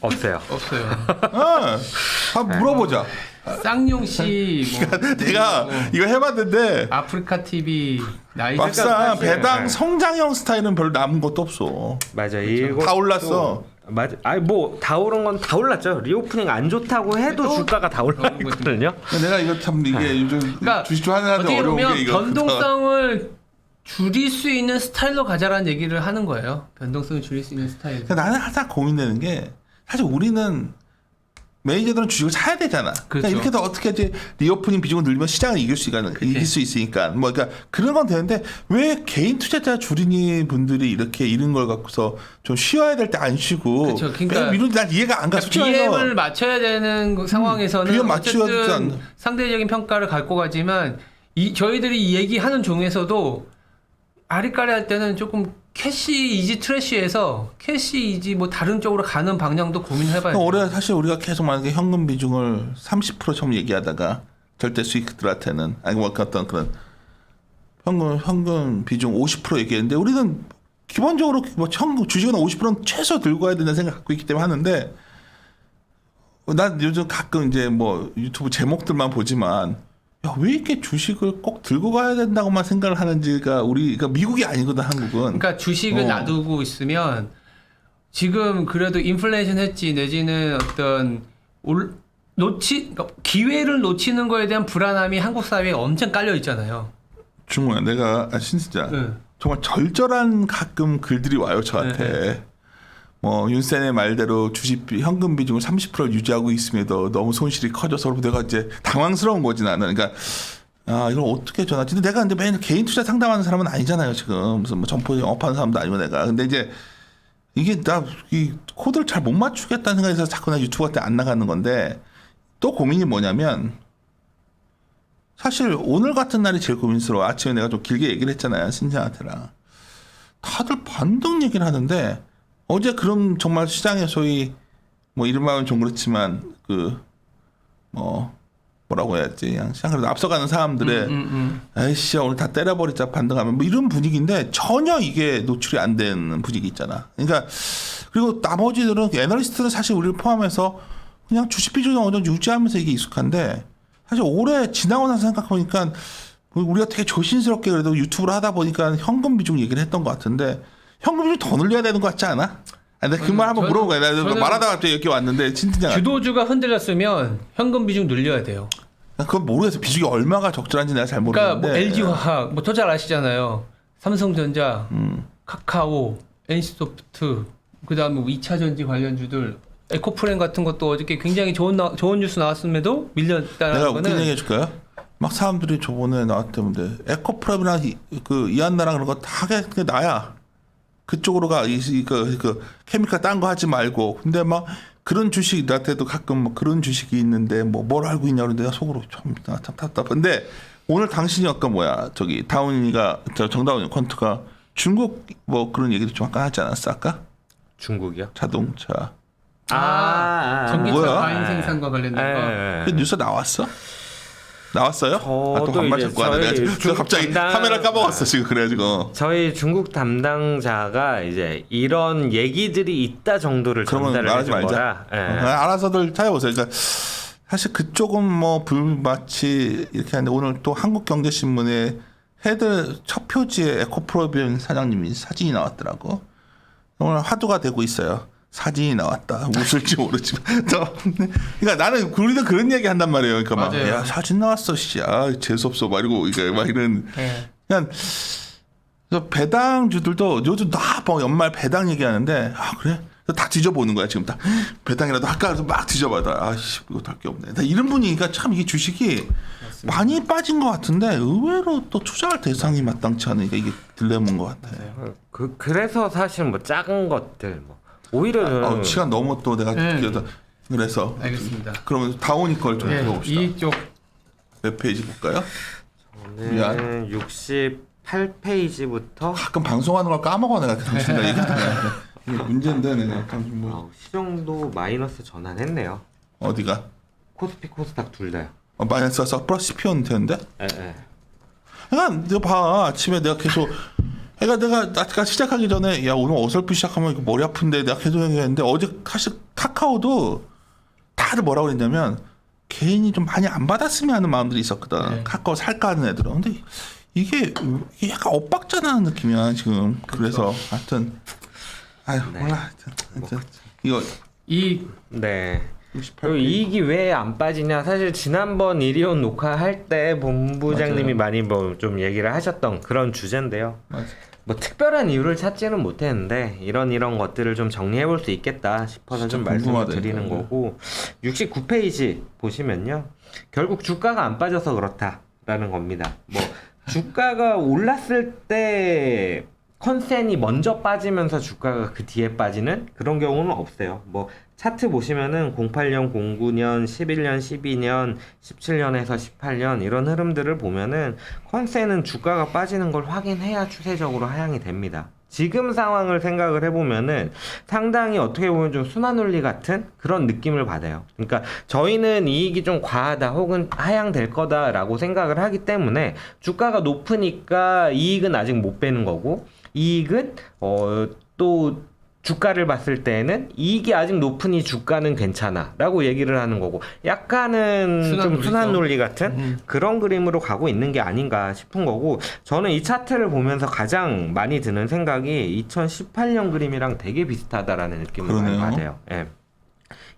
Speaker 3: 없어요.
Speaker 2: 없어요.
Speaker 1: 한번 물어보자.
Speaker 2: 쌍용 씨, 뭐,
Speaker 1: 내가 이거 해봤는데
Speaker 2: 아프리카 TV, 나이
Speaker 1: 막상 배당
Speaker 3: 네.
Speaker 1: 성장형 스타일은 별로 남은 것도 없어.
Speaker 3: 맞아.
Speaker 1: 다 올랐어.
Speaker 3: 맞아. 아니 뭐 다 오른 건 다 올랐죠. 리오프닝 안 좋다고 해도 주가가 다 올라있거든요.
Speaker 1: 내가 이거 참 이게 요즘
Speaker 2: 그러니까
Speaker 1: 주식 좀 하는 사람들
Speaker 2: 어떻게
Speaker 1: 어려운
Speaker 2: 보면
Speaker 1: 게 이거.
Speaker 2: 변동성을 줄일 수 있는 스타일로 가자라는 얘기를 하는 거예요. 변동성을 줄일 수 있는 스타일.
Speaker 1: 그러니까 나는 항상 고민되는 게 사실 우리는 매니저들은 주식을 사야 되잖아.
Speaker 2: 그렇죠.
Speaker 1: 그러니까 이렇게 해서 어떻게 이제 리오프닝 비중을 늘리면 시장을 이길 수 있으니까. 뭐 그러니까 그런 건 되는데 왜 개인 투자자 주린이 분들이 이렇게 이런 걸 갖고서 좀 쉬어야 될 때 안 쉬고.
Speaker 2: 그렇죠. 그러니까
Speaker 1: 이런 난 이해가 안 가. 솔직히 말해서.
Speaker 2: BM을 맞춰야 되는 그 상황에서는
Speaker 1: BM 맞춰야 되지
Speaker 2: 어쨌든
Speaker 1: 않나.
Speaker 2: 상대적인 평가를 갖고 가지만 저희들이 이 얘기하는 중에서도 아리까리 할 때는 조금 캐시 이지 트래쉬에서 캐시 이지 뭐 다른 쪽으로 가는 방향도 고민해봐야 돼요.
Speaker 1: 올해 사실 우리가 계속 만약에 현금 비중을 30% 처음 얘기하다가 절대 수익들한테는 아니 뭐 어떤 그런 현금 비중 50% 얘기했는데 우리는 기본적으로 뭐 주식은 50%는 최소 들고 와야 된다는 생각 갖고 있기 때문에 하는데 난 요즘 가끔 이제 뭐 유튜브 제목들만 보지만 야, 왜 이렇게 주식을 꼭 들고 가야 된다고만 생각을 하는지가 그러니까 미국이 아니거든 한국은.
Speaker 2: 그러니까 주식을
Speaker 1: 어.
Speaker 2: 놔두고 있으면 지금 그래도 인플레이션 했지 내지는 어떤 그러니까 기회를 놓치는 거에 대한 불안함이 한국 사회에 엄청 깔려 있잖아요.
Speaker 1: 중요해. 내가 신스자
Speaker 2: 네.
Speaker 1: 정말 절절한 가끔 글들이 와요 저한테. 뭐 윤센의 말대로 주식 현금 비중을 30% 유지하고 있음에도 너무 손실이 커져서 내가 이제 당황스러운 거지 나는. 그러니까 이걸 어떻게 전하지? 근데 내가 근데 매일 개인 투자 상담하는 사람은 아니잖아요 지금. 무슨 뭐 점포 영업하는 사람도 아니고 내가. 근데 이제 이게 나 이 코드를 잘 못 맞추겠다는 생각에서 자꾸 나 유튜브 같은 데 안 나가는 건데 또 고민이 뭐냐면 사실 오늘 같은 날이 제일 고민스러워. 아침에 내가 좀 길게 얘기를 했잖아요 신지한테랑. 다들 반등 얘기를 하는데 어제 그럼 정말 시장에 소위 뭐 이런 말은 좀 그렇지만 그 뭐 뭐라고 해야지 그냥 시장 그래도 앞서가는 사람들의 에이씨 오늘 다 때려버리자 반등하면 뭐 이런 분위기인데 전혀 이게 노출이 안 되는 분위기 있잖아. 그러니까 그리고 나머지들은 애널리스트는 사실 우리를 포함해서 그냥 주식 비중을 어느 정도 유지하면서 이게 익숙한데 사실 올해 지나고 나서 생각해보니까 우리가 되게 조심스럽게 그래도 유튜브를 하다 보니까 현금 비중 얘기를 했던 것 같은데 현금 비중 더 늘려야 되는 것 같지 않아? 근데 그 말 한번 물어본 거야. 내가 말하다가 갑자기 여기 왔는데 진짜
Speaker 2: 주도주가 흔들렸으면 현금 비중 늘려야 돼요.
Speaker 1: 그건 모르겠어. 비중이 얼마가 적절한지 내가 잘 모르겠는데.
Speaker 2: 그러니까 뭐 LG화학 뭐 더 잘 아시잖아요. 삼성전자, 카카오, NC소프트, 그다음에 뭐 2차전지 관련주들, 에코프렌 같은 것도 어저께 굉장히 좋은 뉴스 나왔음에도 밀렸다는
Speaker 1: 내가
Speaker 2: 거는
Speaker 1: 웃긴 얘기 해줄까요? 막 사람들이 저번에 나왔다는데 에코프랩이나 이한나랑 그런 거 다 그냥 나야. 그쪽으로 가. 그 케미칼 딴 거 하지 말고. 근데 막 그런 주식 나한테도 가끔 뭐 그런 주식이 있는데 뭘 알고 있냐 그러는데 내가 속으로 참 답답한데 오늘 당신이 아까 저기 다운이가 정다운이 퀀트가 중국 뭐 그런 얘기도 좀 아까 하지 않았어 아까?
Speaker 3: 중국이요?
Speaker 1: 자동차.
Speaker 2: 전기차
Speaker 1: 뭐야?
Speaker 2: 과잉 생산과 관련된 거.
Speaker 1: 그 뉴스 나왔어? 나왔어요? 또
Speaker 3: 저도
Speaker 1: 반말
Speaker 3: 이제
Speaker 1: 자꾸 하네.
Speaker 3: 저희
Speaker 1: 내가 갑자기
Speaker 3: 담당-
Speaker 1: 카메라 까먹었어 지금 그래가지고.
Speaker 3: 저희 중국 담당자가 이제 이런 얘기들이 있다 정도를
Speaker 1: 그러면
Speaker 3: 전달을
Speaker 1: 말하지
Speaker 3: 해준
Speaker 1: 말자.
Speaker 3: 거라. 예.
Speaker 1: 알아서들 찾아보세요. 그러니까 사실 그쪽은 뭐 불마치 이렇게 하는데 오늘 또 한국경제신문에 헤드 첫 표지에 에코프로비언 사장님이 사진이 나왔더라고. 정말 화두가 되고 있어요. 사진이 나왔다. 웃을지 모르지만. 그러니까 나는 우리도 그런 얘기 한단 말이에요. 그러니까 막
Speaker 2: 맞아요.
Speaker 1: 야 사진 나왔어, 씨, 아 재수 없어, 말고 이게 막 이런
Speaker 2: 네.
Speaker 1: 그냥 배당주들도 요즘 다 뭐 연말 배당 얘기하는데 아 그래? 다 뒤져보는 거야 지금 딱 배당이라도 할까 해서 막 뒤져봐다 아씨 이거 할 게 없네. 이런 분위기가 참 이게 주식이 많이 빠진 것 같은데 의외로 또 투자할 대상이 마땅치 않으니까 이게 딜레마인 것 같아요.
Speaker 3: 그래서 사실 뭐 작은 것들 뭐 오히려
Speaker 1: 시간 너무 또 내가 그래서
Speaker 2: 알겠습니다.
Speaker 1: 그러면 다오니 걸 좀 들어봅시다.
Speaker 2: 이쪽
Speaker 1: 몇 페이지 볼까요?
Speaker 3: 저는 68페이지부터
Speaker 1: 가끔 방송하는 걸 까먹어 내가 당신들 얘기하다가 이게 문제인데 내가 약간 좀 뭐
Speaker 3: 시정도 마이너스 전환했네요.
Speaker 1: 어디가
Speaker 3: 코스피 코스닥 둘 다요.
Speaker 1: 마이너스가 플러스 피었는데
Speaker 3: 예.
Speaker 1: 그러니까 너 봐 아침에 내가 계속 그러니까 내가 아까 시작하기 전에 야 오늘 어설프 시작하면 이거 머리 아픈데 내가 계속 얘기했는데 어제 사실 카카오도 다들 뭐라고 그랬냐면 개인이 좀 많이 안 받았으면 하는 마음들이 있었거든.
Speaker 2: 네.
Speaker 1: 카카오 살까 하는 애들은. 근데 이게 약간 엇박자나는 느낌이야 지금. 그래서 하여튼 아유 몰라 하여튼 이거
Speaker 3: 네.
Speaker 1: 68페이지.
Speaker 3: 그리고 이익이 왜 안 빠지냐? 사실 지난번 이리온 녹화할 때 본부장님이
Speaker 1: 맞아요.
Speaker 3: 많이 뭐 좀 얘기를 하셨던 그런 주제인데요.
Speaker 1: 맞아.
Speaker 3: 뭐 특별한 이유를 찾지는 못했는데 이런 것들을 좀 정리해 볼 수 있겠다 싶어서 좀 말씀을
Speaker 1: 궁금하다,
Speaker 3: 드리는
Speaker 1: 이거.
Speaker 3: 거고 69페이지 보시면요. 결국 주가가 안 빠져서 그렇다라는 겁니다. 뭐 주가가 올랐을 때 컨센이 먼저 빠지면서 주가가 그 뒤에 빠지는 그런 경우는 없어요. 뭐 차트 보시면은 08년, 09년, 11년, 12년, 17년에서 18년 이런 흐름들을 보면은 컨센은 주가가 빠지는 걸 확인해야 추세적으로 하향이 됩니다. 지금 상황을 생각을 해보면은 상당히 어떻게 보면 좀 순환논리 같은 그런 느낌을 받아요. 그러니까 저희는 이익이 좀 과하다 혹은 하향될 거다라고 생각을 하기 때문에 주가가 높으니까 이익은 아직 못 빼는 거고 이익은 또 주가를 봤을 때는 이익이 아직 높으니 주가는 괜찮아 라고 얘기를 하는 거고 약간은 좀 순환 논리 같은 그런 그림으로 가고 있는 게 아닌가 싶은 거고 저는 이 차트를 보면서 가장 많이 드는 생각이 2018년 그림이랑 되게 비슷하다라는 느낌을 많이 받아요. 예.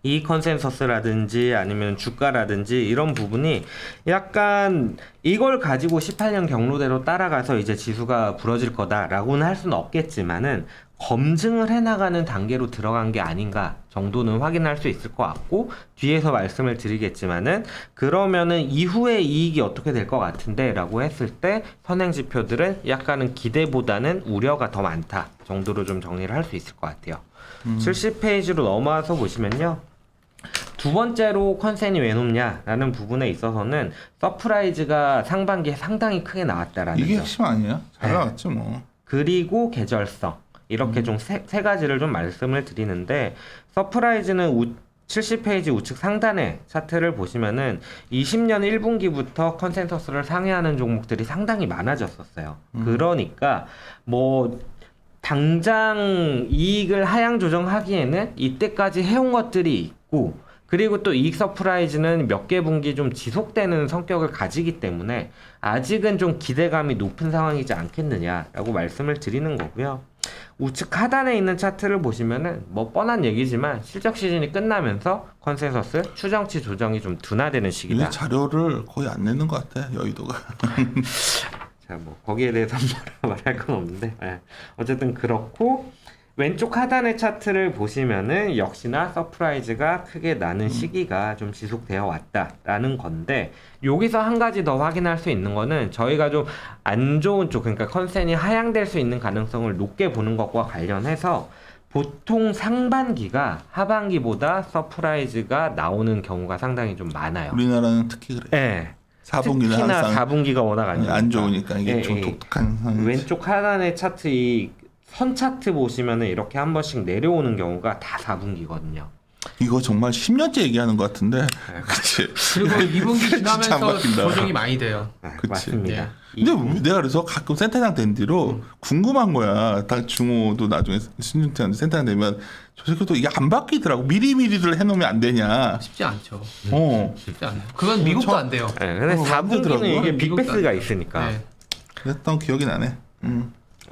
Speaker 3: 이 컨센서스라든지 아니면 주가라든지 이런 부분이 약간 이걸 가지고 18년 경로대로 따라가서 이제 지수가 부러질 거다라고는 할 수는 없겠지만은 검증을 해나가는 단계로 들어간 게 아닌가 정도는 확인할 수 있을 것 같고 뒤에서 말씀을 드리겠지만은 그러면은 이후에 이익이 어떻게 될 것 같은데 라고 했을 때 선행지표들은 약간은 기대보다는 우려가 더 많다 정도로 좀 정리를 할 수 있을 것 같아요. 70페이지로 넘어와서 보시면요. 두 번째로 컨센이 왜 높냐라는 부분에 있어서는 서프라이즈가 상반기에 상당히 크게 나왔다라는
Speaker 1: 이게
Speaker 3: 점.
Speaker 1: 핵심 아니야? 잘 나왔지 뭐.
Speaker 3: 그리고 계절성 이렇게 좀 세 가지를 좀 말씀을 드리는데 서프라이즈는 70페이지 우측 상단의 차트를 보시면은 20년 1분기부터 컨센서스를 상회하는 종목들이 상당히 많아졌었어요. 그러니까 뭐 당장 이익을 하향 조정하기에는 이때까지 해온 것들이 있고 그리고 또 이익 서프라이즈는 몇 개 분기 좀 지속되는 성격을 가지기 때문에 아직은 좀 기대감이 높은 상황이지 않겠느냐라고 말씀을 드리는 거고요. 우측 하단에 있는 차트를 보시면은 뭐 뻔한 얘기지만 실적 시즌이 끝나면서 컨센서스 추정치 조정이 좀 둔화되는 시기다.
Speaker 1: 이 자료를 거의 안 내는 것 같아 여의도가.
Speaker 3: 자, 뭐 거기에 대해서 말할 건 없는데 어쨌든 그렇고 왼쪽 하단의 차트를 보시면은 역시나 서프라이즈가 크게 나는 시기가 좀 지속되어 왔다라는 건데 여기서 한 가지 더 확인할 수 있는 거는 저희가 좀 안 좋은 쪽 그러니까 컨센이 하향될 수 있는 가능성을 높게 보는 것과 관련해서 보통 상반기가 하반기보다 서프라이즈가 나오는 경우가 상당히 좀 많아요.
Speaker 1: 우리나라는 특히 그래.
Speaker 3: 네.
Speaker 1: 4분기는
Speaker 3: 특히나
Speaker 1: 항상
Speaker 3: 4분기가 워낙
Speaker 1: 안 좋으니까 이게 좀 독특한 상황이지.
Speaker 3: 왼쪽 하단의 차트 이 선 차트 보시면은 이렇게 한 번씩 내려오는 경우가 다 4분기거든요.
Speaker 1: 이거 정말 10년째 얘기하는 것 같은데. 그치.
Speaker 2: 그리고 2분기
Speaker 1: 진짜
Speaker 2: 지나면서
Speaker 1: 안 바뀐다.
Speaker 2: 조정이 많이 돼요.
Speaker 1: 그치.
Speaker 3: 맞습니다.
Speaker 1: 근데 내가 그래서 가끔 센터장 된 뒤로 궁금한 거야. 딱 중호도 나중에 신준태한테 센터장 되면 저 새끼도 이게 안 바뀌더라고. 미리미리를 해놓으면 안 되냐.
Speaker 2: 쉽지 않죠. 쉽지 않아요. 그건 미국도 안 돼요.
Speaker 3: 네, 근데 4분기는
Speaker 1: 힘들더라고요.
Speaker 3: 이게
Speaker 2: 미국도
Speaker 3: 빅베스가
Speaker 2: 안 돼요.
Speaker 3: 있으니까
Speaker 2: 네.
Speaker 1: 그랬던 기억이 나네.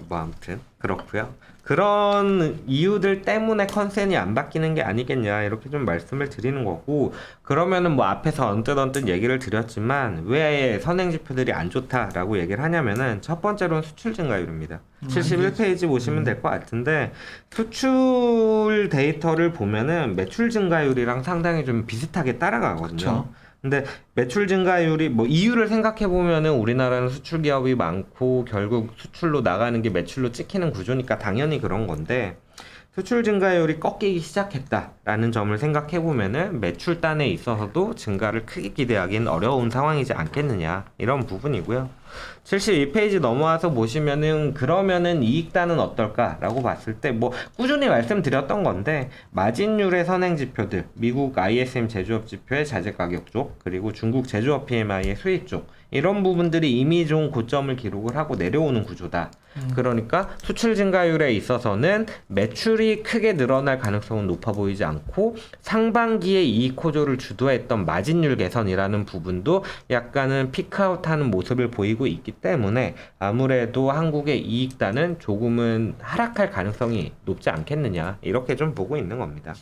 Speaker 3: 뭐 아무튼 그렇고요. 그런 이유들 때문에 컨센이 안 바뀌는 게 아니겠냐 이렇게 좀 말씀을 드리는 거고 그러면은 뭐 앞에서 언뜻 얘기를 드렸지만 왜 선행지표들이 안 좋다라고 얘기를 하냐면은 첫 번째로는 수출 증가율입니다. 71페이지 보시면 될 것 같은데 수출 데이터를 보면은 매출 증가율이랑 상당히 좀 비슷하게 따라가거든요.
Speaker 1: 그쵸.
Speaker 3: 근데 매출 증가율이 뭐 이유를 생각해 보면은 우리나라는 수출 기업이 많고 결국 수출로 나가는 게 매출로 찍히는 구조니까 당연히 그런 건데 수출 증가율이 꺾이기 시작했다라는 점을 생각해 보면은 매출단에 있어서도 증가를 크게 기대하기는 어려운 상황이지 않겠느냐 이런 부분이고요. 72페이지 넘어와서 보시면은 그러면은 이익단은 어떨까라고 봤을 때 뭐 꾸준히 말씀드렸던 건데 마진율의 선행 지표들 미국 ISM 제조업 지표의 자재 가격 쪽 그리고 중국 제조업 PMI의 수익 쪽 이런 부분들이 이미 좀 고점을 기록을 하고 내려오는 구조다. 그러니까 수출 증가율에 있어서는 매출이 크게 늘어날 가능성은 높아 보이지 않고 상반기에 이익 호조를 주도했던 마진율 개선이라는 부분도 약간은 피크아웃하는 모습을 보이고 있기 때문에 아무래도 한국의 이익단은 조금은 하락할 가능성이 높지 않겠느냐 이렇게 좀 보고 있는 겁니다.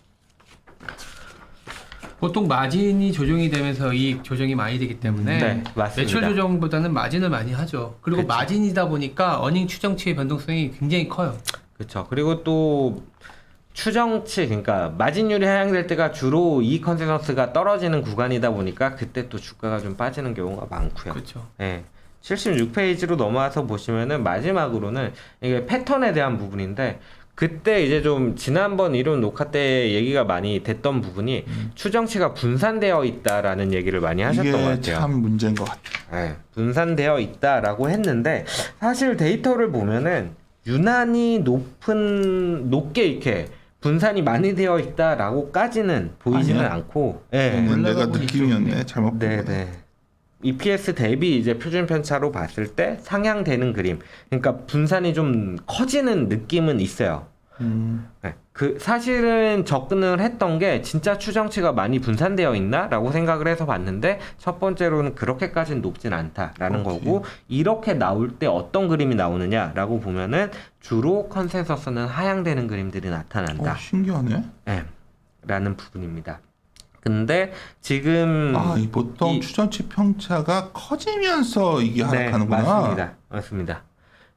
Speaker 2: 보통 마진이 조정이 되면서 이익 조정이 많이 되기 때문에
Speaker 3: 네, 맞습니다.
Speaker 2: 매출 조정보다는 마진을 많이 하죠. 그리고
Speaker 3: 그쵸.
Speaker 2: 마진이다 보니까 어닝 추정치의 변동성이 굉장히 커요.
Speaker 3: 그렇죠. 그리고 또 추정치 그러니까 마진율이 하향될 때가 주로 이익 컨센서스가 떨어지는 구간이다 보니까 그때 또 주가가 좀 빠지는 경우가 많고요.
Speaker 2: 그렇죠.
Speaker 3: 네. 76페이지로 넘어와서 보시면은 마지막으로는 이게 패턴에 대한 부분인데 그때 이제 좀 지난번 이론 녹화 때 얘기가 많이 됐던 부분이 추정치가 분산되어 있다라는 얘기를 많이 하셨던 것
Speaker 1: 이게
Speaker 3: 같아요.
Speaker 1: 참 문제인 것 같아요.
Speaker 3: 네, 분산되어 있다라고 했는데 사실 데이터를 보면은 유난히 높게 이렇게 분산이 많이 되어 있다라고까지는 보이지는
Speaker 1: 아니야?
Speaker 3: 않고, 예.
Speaker 1: 내가
Speaker 2: 올라가고
Speaker 1: 느낌이었네.
Speaker 2: 있었는데.
Speaker 1: 잘못 본 거네.
Speaker 3: 네네. EPS 대비 이제 표준 편차로 봤을 때 상향되는 그림. 그러니까 분산이 좀 커지는 느낌은 있어요. 네. 그 사실은 접근을 했던 게 진짜 추정치가 많이 분산되어 있나라고 생각을 해서 봤는데 첫 번째로는 그렇게까지는 높진 않다라는
Speaker 1: 그렇지.
Speaker 3: 거고 이렇게 나올 때 어떤 그림이 나오느냐라고 보면은 주로 컨센서스는 하향되는 그림들이 나타난다.
Speaker 1: 신기하네.
Speaker 3: 네. 라는 부분입니다. 근데 지금
Speaker 1: 이 보통 추정치 편차가 커지면서 이게 하락하는구나.
Speaker 3: 맞습니다. 맞습니다.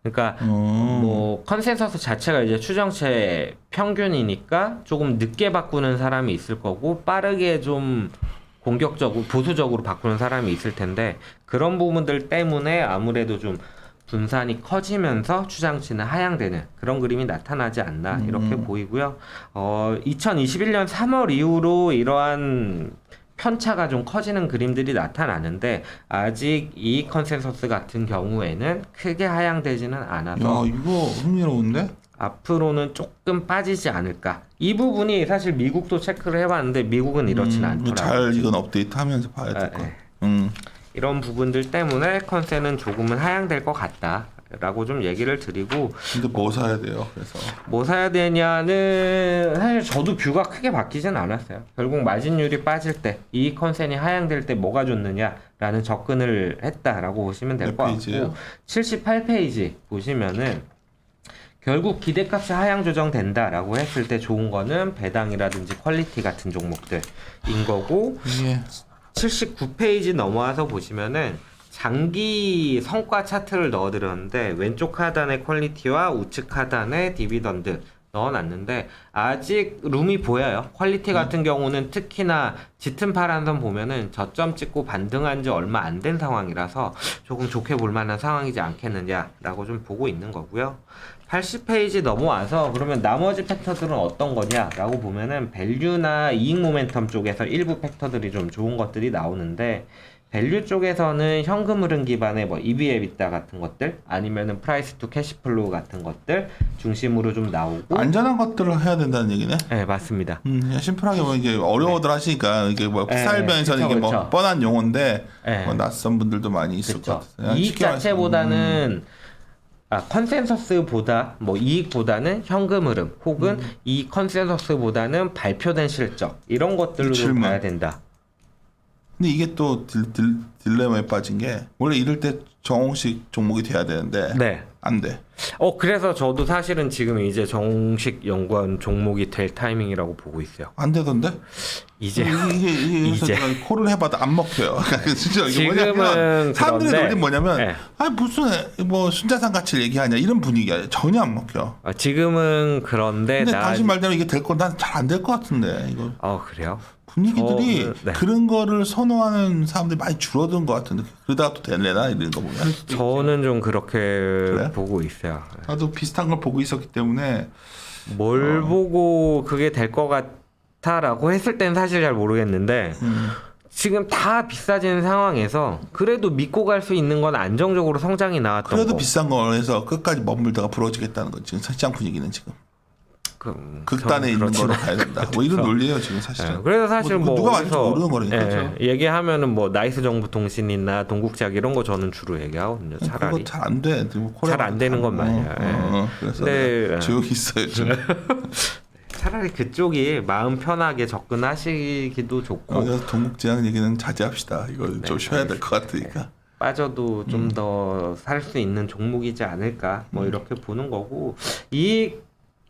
Speaker 3: 그러니까 뭐 컨센서스 자체가 이제 추정치의 평균이니까 조금 늦게 바꾸는 사람이 있을 거고 빠르게 좀 공격적으로 보수적으로 바꾸는 사람이 있을 텐데 그런 부분들 때문에 아무래도 좀 분산이 커지면서 추정치는 하향되는 그런 그림이 나타나지 않나 이렇게 보이고요. 2021년 3월 이후로 이러한 편차가 좀 커지는 그림들이 나타나는데 아직 이 컨센서스 같은 경우에는 크게 하향되지는 않아서
Speaker 1: 야, 이거 흥미로운데?
Speaker 3: 앞으로는 조금 빠지지 않을까. 이 부분이 사실 미국도 체크를 해봤는데 미국은 이렇진 않더라고요.
Speaker 1: 잘 이건 업데이트하면서 봐야 될 것 같아.
Speaker 3: 이런 부분들 때문에 컨센은 조금은 하향될 것 같다라고 좀 얘기를 드리고
Speaker 1: 근데 뭐 사야 돼요? 그래서
Speaker 3: 뭐 사야 되냐는 사실 저도 뷰가 크게 바뀌진 않았어요. 결국 마진율이 빠질 때 이익 컨센이 하향될 때 뭐가 좋느냐라는 접근을 했다라고 보시면 될
Speaker 1: 몇
Speaker 3: 것
Speaker 1: 페이지예요?
Speaker 3: 같고 78페이지 보시면은 결국 기대값이 하향 조정된다라고 했을 때 좋은 거는 배당이라든지 퀄리티 같은 종목들인 거고
Speaker 1: 이게
Speaker 3: 79페이지 넘어와서 보시면은 장기 성과 차트를 넣어드렸는데 왼쪽 하단에 퀄리티와 우측 하단에 디비던드 넣어놨는데 아직 룸이 보여요. 퀄리티 같은 경우는 특히나 짙은 파란선 보면은 저점 찍고 반등한 지 얼마 안 된 상황이라서 조금 좋게 볼 만한 상황이지 않겠느냐라고 좀 보고 있는 거고요. 80페이지 넘어와서 그러면 나머지 팩터들은 어떤 거냐라고 보면은 밸류나 이익 모멘텀 쪽에서 일부 팩터들이 좀 좋은 것들이 나오는데 밸류 쪽에서는 현금 흐름 기반의 뭐 EV EBITDA 같은 것들 아니면은 프라이스 투 캐시플로우 같은 것들 중심으로 좀 나오고
Speaker 1: 안전한 것들을 해야 된다는 얘기네.
Speaker 3: 네 맞습니다.
Speaker 1: 그냥 심플하게 뭐 이게 어려워들 하시니까 이게 뭐
Speaker 3: 네,
Speaker 1: 사일변에서는 이게 뭐
Speaker 3: 그쵸.
Speaker 1: 뻔한 용어인데
Speaker 3: 네.
Speaker 1: 뭐 낯선 분들도 많이 있을
Speaker 3: 그쵸.
Speaker 1: 것 같아요.
Speaker 3: 이익
Speaker 1: 쉽게 말해서.
Speaker 3: 자체보다는 컨센서스보다 뭐 이익보다는 현금 흐름 혹은 이 컨센서스보다는 발표된 실적 이런 것들로 좀
Speaker 1: 질문.
Speaker 3: 봐야 된다.
Speaker 1: 근데 이게 또 딜레마에 빠진 게 원래 이럴 때 정식 종목이 돼야 되는데
Speaker 3: 네.
Speaker 1: 안 돼.
Speaker 3: 그래서 저도 사실은 지금 이제 정식 연관 종목이 될 타이밍이라고 보고 있어요.
Speaker 1: 안 되던데?
Speaker 3: 이제
Speaker 1: 이게 그래서
Speaker 3: 이제.
Speaker 1: 제가 콜을 해봐도 안 먹혀요. 진짜 이게
Speaker 3: 지금은
Speaker 1: 뭐냐면 사람들의
Speaker 3: 그런데,
Speaker 1: 논리 뭐냐면
Speaker 3: 네.
Speaker 1: 무슨 뭐 순자산 가치를 얘기하냐 이런 분위기야. 전혀 안 먹혀.
Speaker 3: 지금은 그런데
Speaker 1: 근데 당신 말대로 이게 될 건 난 잘 안 될 것 같은데 이거
Speaker 3: 그래요?
Speaker 1: 분위기들이
Speaker 3: 네.
Speaker 1: 그런 거를 선호하는 사람들이 많이 줄어든 것 같은데 그러다가 또 될래나 이런 거 보면
Speaker 3: 저는 좀 그렇게
Speaker 1: 그래요?
Speaker 3: 보고 있어요.
Speaker 1: 나도 비슷한 걸 보고 있었기 때문에
Speaker 3: 뭘 보고 그게 될 것 같아라고 했을 땐 사실 잘 모르겠는데 지금 다 비싸진 상황에서 그래도 믿고 갈 수 있는 건 안정적으로 성장이 나왔던
Speaker 1: 그래도
Speaker 3: 거.
Speaker 1: 비싼 거에서 끝까지 머물다가 부러지겠다는 거 지금 시장 분위기는 지금 극단에 있는 거로 가야 된다. 뭐 이런 논리예요 지금 사실은.
Speaker 3: 그래서 사실 뭐
Speaker 1: 누가 맞을지
Speaker 3: 어디서,
Speaker 1: 모르는 거니까.
Speaker 2: 그렇죠.
Speaker 3: 얘기하면은 뭐 나이스 정부 통신이나 동국제약 이런 거 저는 주로 얘기하거든요.
Speaker 1: 그거
Speaker 3: 차라리
Speaker 1: 잘 안 돼.
Speaker 3: 잘 안 되는 건 말이야.
Speaker 1: 그래서
Speaker 3: 네.
Speaker 1: 조용히 있어요 지금.
Speaker 3: 차라리 그쪽이 마음 편하게 접근하시기도 좋고
Speaker 1: 그래서 동국제약 얘기는 자제합시다. 이걸 좀 쉬어야 될 것 같으니까.
Speaker 3: 빠져도 좀 더 살 수 있는 종목이지 않을까 뭐 이렇게 보는 거고 이익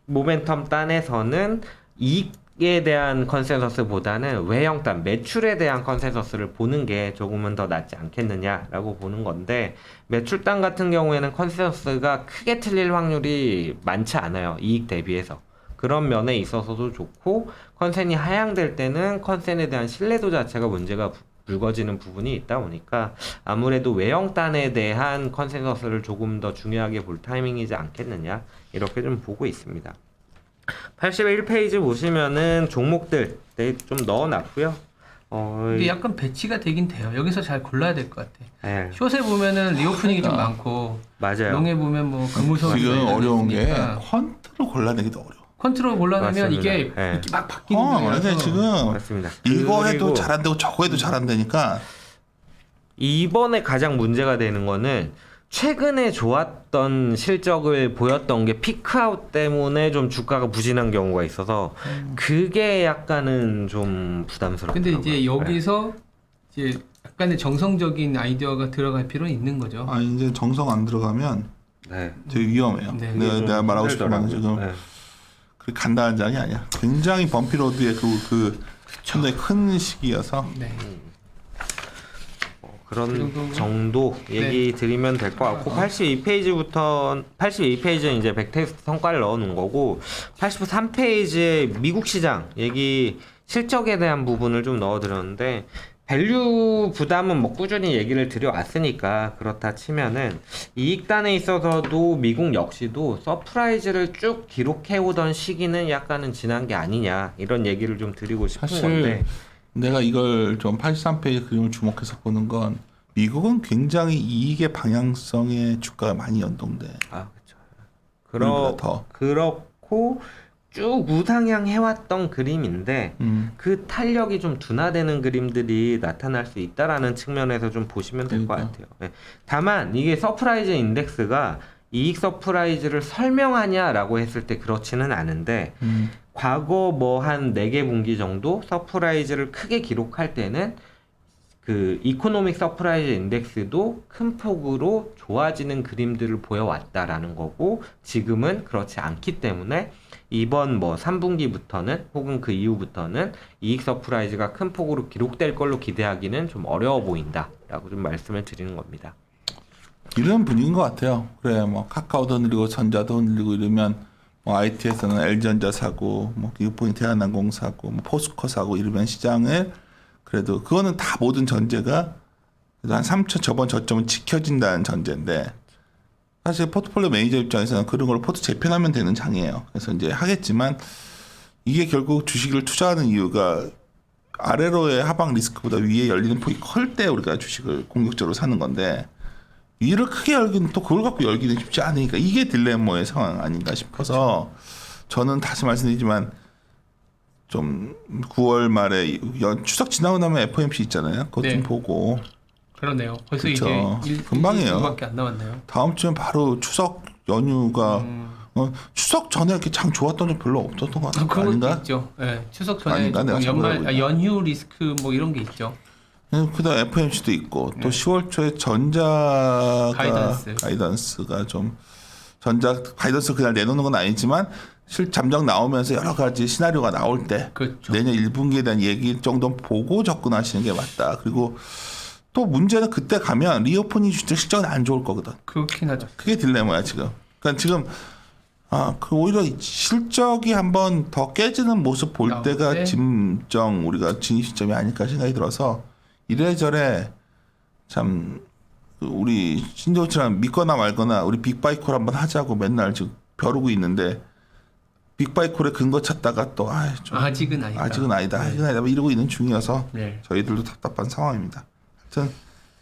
Speaker 3: 모멘텀 단에서는 이익에 대한 컨센서스보다는 외형단 매출에 대한 컨센서스를 보는 게 조금은 더 낫지 않겠느냐라고 보는 건데 매출단 같은 경우에는 컨센서스가 크게 틀릴 확률이 많지 않아요. 이익 대비해서. 그런 면에 있어서도 좋고 컨센이 하향될 때는 컨센에 대한 신뢰도 자체가 문제가 불거지는 부분이 있다 보니까 아무래도 외형단에 대한 컨센서스를 조금 더 중요하게 볼 타이밍이지 않겠느냐 이렇게 좀 보고 있습니다. 81페이지 보시면은 종목들 좀 넣어놨고요.
Speaker 2: 근데 약간 배치가 되긴 돼요. 여기서 잘 골라야 될 것 같아.
Speaker 3: 네,
Speaker 2: 숏에 보면은 리오프닝이 좀 많고
Speaker 3: 맞아요.
Speaker 2: 롱에 보면 뭐 금무석
Speaker 1: 지금 어려운 게 퀀트로 골라내기도 어려워.
Speaker 2: 컨트롤 골라내면
Speaker 3: 맞습니다.
Speaker 2: 이게
Speaker 3: 네.
Speaker 2: 이렇게 막 바뀌는
Speaker 1: 근데
Speaker 2: 중이라서
Speaker 1: 지금
Speaker 3: 맞습니다.
Speaker 1: 이거 해도
Speaker 3: 그리고
Speaker 1: 잘 안 되고 저거 해도 잘 안 되니까
Speaker 3: 이번에 가장 문제가 되는 거는 최근에 좋았던 실적을 보였던 게 피크아웃 때문에 좀 주가가 부진한 경우가 있어서 그게 약간은 좀 부담스럽더라고요.
Speaker 2: 근데 이제 여기서 이제 약간의 정성적인 아이디어가 들어갈 필요는 있는 거죠.
Speaker 1: 이제 정성 안 들어가면
Speaker 3: 네.
Speaker 1: 되게 위험해요.
Speaker 2: 네.
Speaker 1: 내가 말하고 싶은 건 지금
Speaker 3: 네.
Speaker 1: 그렇게 간단한 장이 아니야. 굉장히 범피로드의 그 상당히 큰 시기여서
Speaker 2: 네.
Speaker 3: 그런
Speaker 2: 그
Speaker 3: 정도 얘기 드리면 될 것 같고 82페이지는 이제 백테스트 성과를 넣어놓은 거고 83페이지에 미국 시장 얘기 실적에 대한 부분을 좀 넣어드렸는데 밸류 부담은 뭐 꾸준히 얘기를 드려왔으니까 그렇다 치면은 이익단에 있어서도 미국 역시도 서프라이즈를 쭉 기록해오던 시기는 약간은 지난 게 아니냐 이런 얘기를 좀 드리고 싶은
Speaker 1: 사실
Speaker 3: 건데
Speaker 1: 내가 이걸 좀 83페이지 그림을 주목해서 보는 건 미국은 굉장히 이익의 방향성에 주가가 많이 연동돼.
Speaker 3: 그렇죠.
Speaker 1: 더.
Speaker 3: 그렇고 쭉 우상향 해왔던 그림인데 그 탄력이 좀 둔화되는 그림들이 나타날 수 있다라는 측면에서 좀 보시면 될 것
Speaker 1: 그러니까.
Speaker 3: 같아요. 네. 다만 이게 서프라이즈 인덱스가 이익 서프라이즈를 설명하냐라고 했을 때 그렇지는 않은데 과거 뭐 한 4개 분기 정도 서프라이즈를 크게 기록할 때는 그 이코노믹 서프라이즈 인덱스도 큰 폭으로 좋아지는 그림들을 보여왔다라는 거고 지금은 그렇지 않기 때문에 이번 뭐 3분기부터는 혹은 그 이후부터는 이익 서프라이즈가 큰 폭으로 기록될 걸로 기대하기는 좀 어려워 보인다라고 좀 말씀을 드리는 겁니다.
Speaker 1: 이런 분위기인 것 같아요. 그래 뭐 카카오도 늘리고 전자도 늘리고 이러면 뭐 IT에서는 LG전자 사고 뭐 기업본이 대한항공 사고 뭐 포스코 사고 이러면 시장을 그래도 그거는 다 모든 전제가 한 3천 저번 저점은 지켜진다는 전제인데 사실 포트폴리오 매니저 입장에서는 그런 걸 포트 재편하면 되는 장이에요. 그래서 이제 하겠지만 이게 결국 주식을 투자하는 이유가 아래로의 하방 리스크보다 위에 열리는 폭이 클 때 우리가 주식을 공격적으로 사는 건데 위를 크게 열기는 또 그걸 갖고 열기는 쉽지 않으니까 이게 딜레마의 상황 아닌가 싶어서 저는 다시 말씀드리지만 좀 9월 말에 추석 지나고 나면 FOMC 있잖아요. 그것 좀
Speaker 2: 네.
Speaker 1: 보고
Speaker 2: 그러네요. 벌써
Speaker 1: 그쵸.
Speaker 2: 이제
Speaker 1: 금방이에요.
Speaker 2: 1주밖에 안 남았네요.
Speaker 1: 다음 주엔 바로 추석 연휴가 추석 전에 이렇게 장 좋았던 점 별로 없었던 것 같아요.
Speaker 2: 그런 것도
Speaker 1: 아닌가?
Speaker 2: 있죠. 네, 추석 전에
Speaker 1: 아닌가? 내가
Speaker 2: 조금
Speaker 1: 잘못 알고 있나?
Speaker 2: 연휴 리스크 뭐 이런 게 있죠.
Speaker 1: 그다음 FMC도 있고 또 10월 초에 전자 가이던스가 좀 전자 가이던스 그날 내놓는 건 아니지만 잠정 나오면서 여러 가지 시나리오가 나올 때
Speaker 2: 그렇죠.
Speaker 1: 내년 1분기에 대한 얘기 정도 보고 접근하시는 게 맞다. 그리고 또 문제는 그때 가면 리오프닝 진짜 실적은 안 좋을 거거든.
Speaker 2: 그렇긴 하죠.
Speaker 1: 그게 딜레마야 지금. 그러니까 지금 그 오히려 실적이 한번 더 깨지는 모습 볼
Speaker 2: 나올
Speaker 1: 때가
Speaker 2: 때?
Speaker 1: 진정 우리가 진입 시점이 아닐까 생각이 들어서 이래저래 참 우리 신도치랑 믿거나 말거나 우리 빅바이콜 한번 하자고 맨날 지금 벼르고 있는데 빅바이콜의 근거 찾다가 또
Speaker 2: 아직은 아니다.
Speaker 1: 아직은 아니다 이러고 있는 중이어서
Speaker 2: 네.
Speaker 1: 저희들도 답답한 상황입니다. 하여튼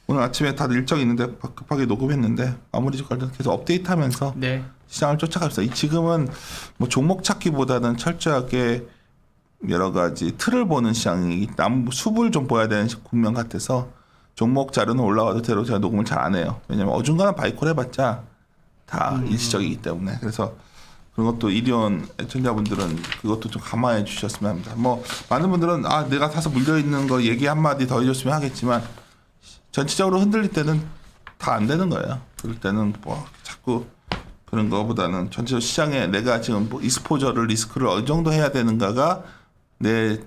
Speaker 1: 오늘 아침에 다들 일정 있는데 급하게 녹음했는데 마무리 짓고 계속 업데이트하면서
Speaker 2: 네.
Speaker 1: 시장을 쫓아갑시다. 지금은 뭐 종목 찾기보다는 철저하게 여러 가지 틀을 보는 시장이 숲을 좀 보야 되는 국면 같아서 종목 자료는 올라와도 대로 제가 녹음을 잘 안 해요. 왜냐면 어중간한 바이콜 해봤자 다 일시적이기 때문에. 그래서 그런 것도 이리온 애청자분들은 그것도 좀 감안해 주셨으면 합니다. 뭐 많은 분들은 내가 사서 물려 있는 거 얘기 한마디 더 해줬으면 하겠지만 전체적으로 흔들릴 때는 다 안 되는 거예요. 그럴 때는 뭐 자꾸 그런 거보다는 전체적으로 시장에 내가 지금 뭐 익스포저를 리스크를 어느 정도 해야 되는가가 내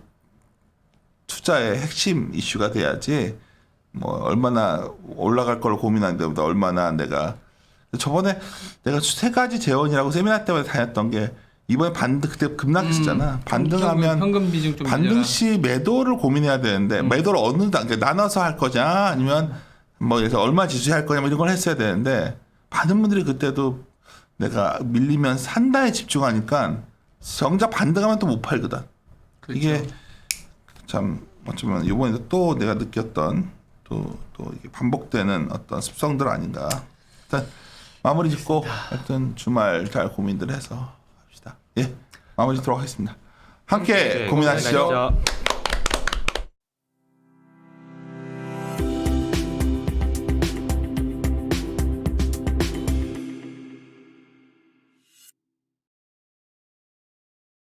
Speaker 1: 투자의 핵심 이슈가 돼야지 뭐 얼마나 올라갈 걸 고민하는 데보다 얼마나 내가 저번에 내가 3가지 재원이라고 세미나 때마다 다녔던 게 이번에 그때 급락했잖아. 반등하면
Speaker 2: 현금 비중 좀
Speaker 1: 반등 시 매도를 고민해야 되는데 매도를 어느 단계 나눠서 할 거냐 아니면 뭐 그래서 얼마 지수해 할 거냐 뭐 이런 걸 했어야 되는데 많은 분들이 그때도 내가 밀리면 산다에 집중하니까 정작 반등하면 또 못 팔거든.
Speaker 2: 그렇죠.
Speaker 1: 이게 참 어쩌면 이번에도 또 내가 느꼈던 또 이게 반복되는 어떤 습성들 아닌가. 일단 마무리 짓고 하여튼 주말 잘 고민들 해서 합시다. 예, 마무리 짓도록 하겠습니다. 함께 고민하시죠.
Speaker 3: 고민하시죠.